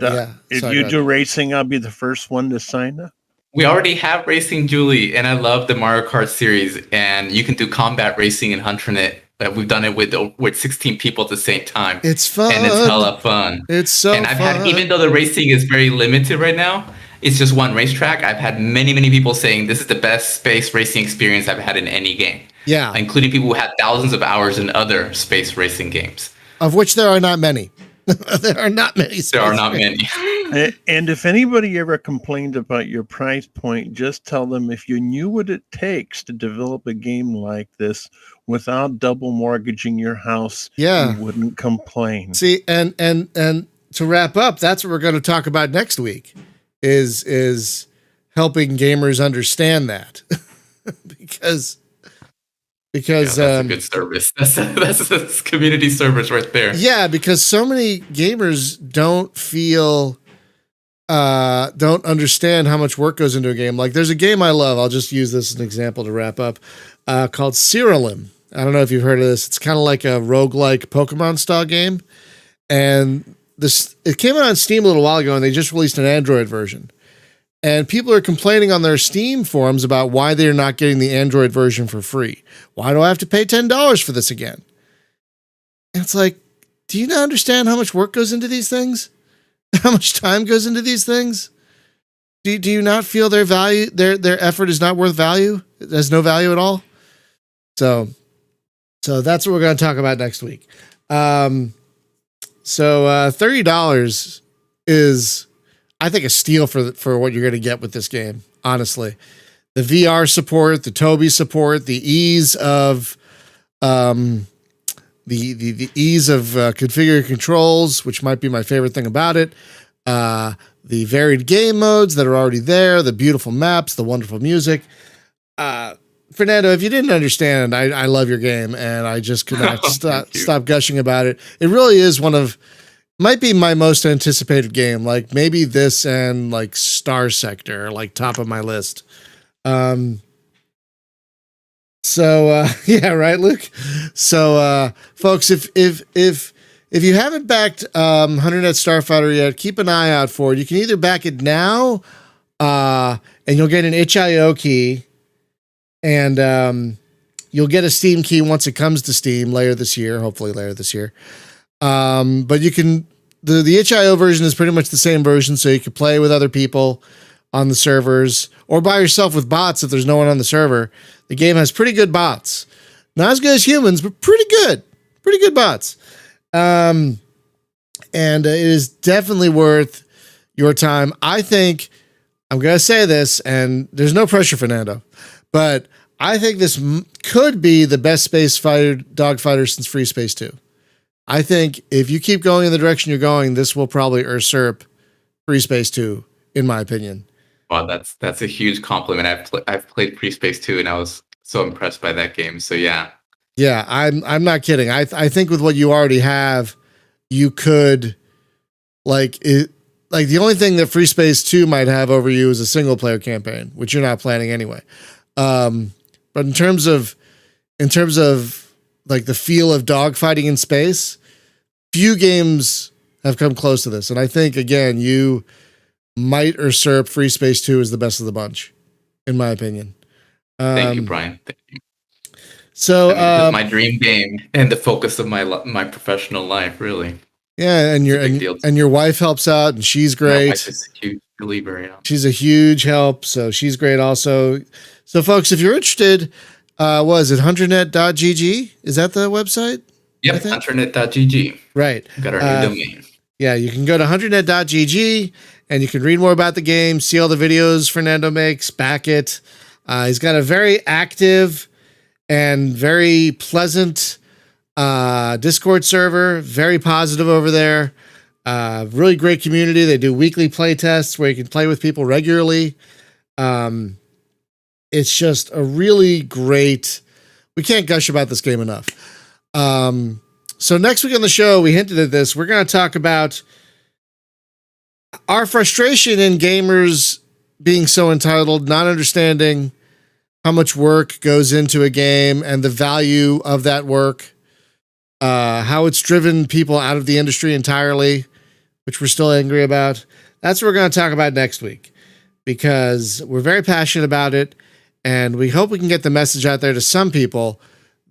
If you do racing, I'll be the first one to sign up. We already have Racing Julie, and I love the Mario Kart series, and you can do combat racing in Hunternet. We've done it with 16 people at the same time. It's fun. And it's hella fun. It's so fun. And I've had, even though the racing is very limited right now, it's just one racetrack, I've had many, many people saying this is the best space racing experience I've had in any game. Yeah. Including people who had thousands of hours in other space racing games. Of which there are not many. There are not many. There are not many. And if anybody ever complained about your price point, just tell them if you knew what it takes to develop a game like this without double mortgaging your house, you wouldn't complain. See, and to wrap up, that's what we're going to talk about next week is helping gamers understand that. because that's a good service. That's community service right there. Yeah, because so many gamers don't understand how much work goes into a game. Like there's a game I love. I'll just use this as an example to wrap up. Called Cyrillum. I don't know if you've heard of this. It's kind of like a roguelike Pokemon style game. And it came out on Steam a little while ago, and they just released an Android version. And people are complaining on their Steam forums about why they're not getting the Android version for free. Why do I have to pay $10 for this again? And it's like, do you not understand how much work goes into these things? How much time goes into these things? Do you not feel their value, their effort is not worth value? It has no value at all? So that's what we're going to talk about next week. So $30 is, I think, a steal for what you're going to get with this game. Honestly, the VR support, the Toby support, the ease of the ease of configuring controls, which might be my favorite thing about it. The varied game modes that are already there, the beautiful maps, the wonderful music. Fernando, if you didn't understand, I love your game, and I just could not stop gushing about it. It really is might be my most anticipated game. Like maybe this and like Star Sector, like top of my list. Yeah, right, Luke. So, folks, if you haven't backed Hunternet Starfighter yet, keep an eye out for it. You can either back it now, and you'll get an itch.io key, and you'll get a Steam key once it comes to Steam hopefully later this year. But you can, the itch.io version is pretty much the same version, so you can play with other people on the servers or by yourself with bots if there's no one on the server. The game has pretty good bots. Not as good as humans, but pretty good bots. And it is definitely worth your time. I think, I'm going to say this, and there's no pressure, Fernando, but I think this could be the best space fighter dogfighter since Free Space 2. I think if you keep going in the direction you're going, this will probably usurp Free Space 2, in my opinion. Well, that's a huge compliment. I've played Free Space 2, and I was so impressed by that game. So yeah. Yeah, I'm not kidding. I think with what you already have, you could the only thing that Free Space 2 might have over you is a single player campaign, which you're not planning anyway. But in terms of like the feel of dogfighting in space, few games have come close to this. And I think, again, you might usurp Free Space 2 as the best of the bunch, in my opinion. Thank you, Brian. Thank you. So this is my dream game and the focus of my professional life, really. Yeah, and your wife helps out, and she's great. My wife is a huge believer. Yeah. She's a huge help, so she's great also. So, folks, if you're interested, was it hunternet.gg? Is that the website? Yep, hunternet.gg. Right. Got our new domain. Yeah, you can go to hunternet.gg, and you can read more about the game, see all the videos Fernando makes, back it. He's got a very active and very pleasant Discord server, very positive over there. Really great community. They do weekly play tests where you can play with people regularly. It's just a really great. We can't gush about this game enough. So next week on the show, we hinted at this. We're going to talk about our frustration in gamers being so entitled, not understanding how much work goes into a game and the value of that work. How it's driven people out of the industry entirely, which we're still angry about. That's what we're going to talk about next week, because we're very passionate about it, and we hope we can get the message out there to some people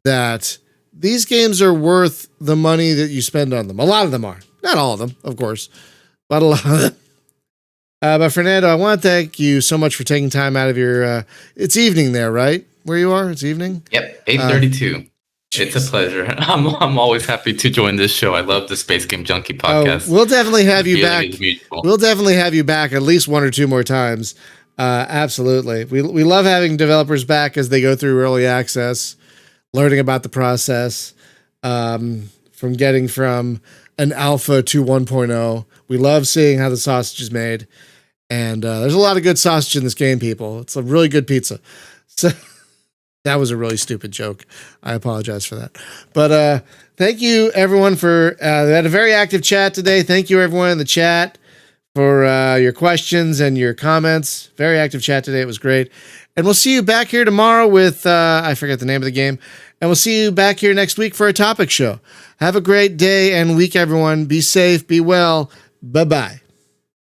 that these games are worth the money that you spend on them. A lot of them are. Not all of them, of course, but a lot of them. But Fernando, I want to thank you so much for taking time out of your... it's evening there, right? Where you are? It's evening? Yep, 8:32. It's a pleasure. I'm always happy to join this show. I love the Space Game Junkie podcast. We'll definitely have you back. We'll definitely have you back at least one or two more times. Absolutely. We love having developers back as they go through early access, learning about the process, from getting from an alpha to 1.0. We love seeing how the sausage is made. And there's a lot of good sausage in this game, people. It's a really good pizza. So that was a really stupid joke. I apologize for that. But thank you, everyone, for we had a very active chat today. Thank you, everyone in the chat, for your questions and your comments. Very active chat today. It was great. And we'll see you back here tomorrow with, I forget the name of the game. And we'll see you back here next week for a topic show. Have a great day and week, everyone. Be safe. Be well. Bye-bye.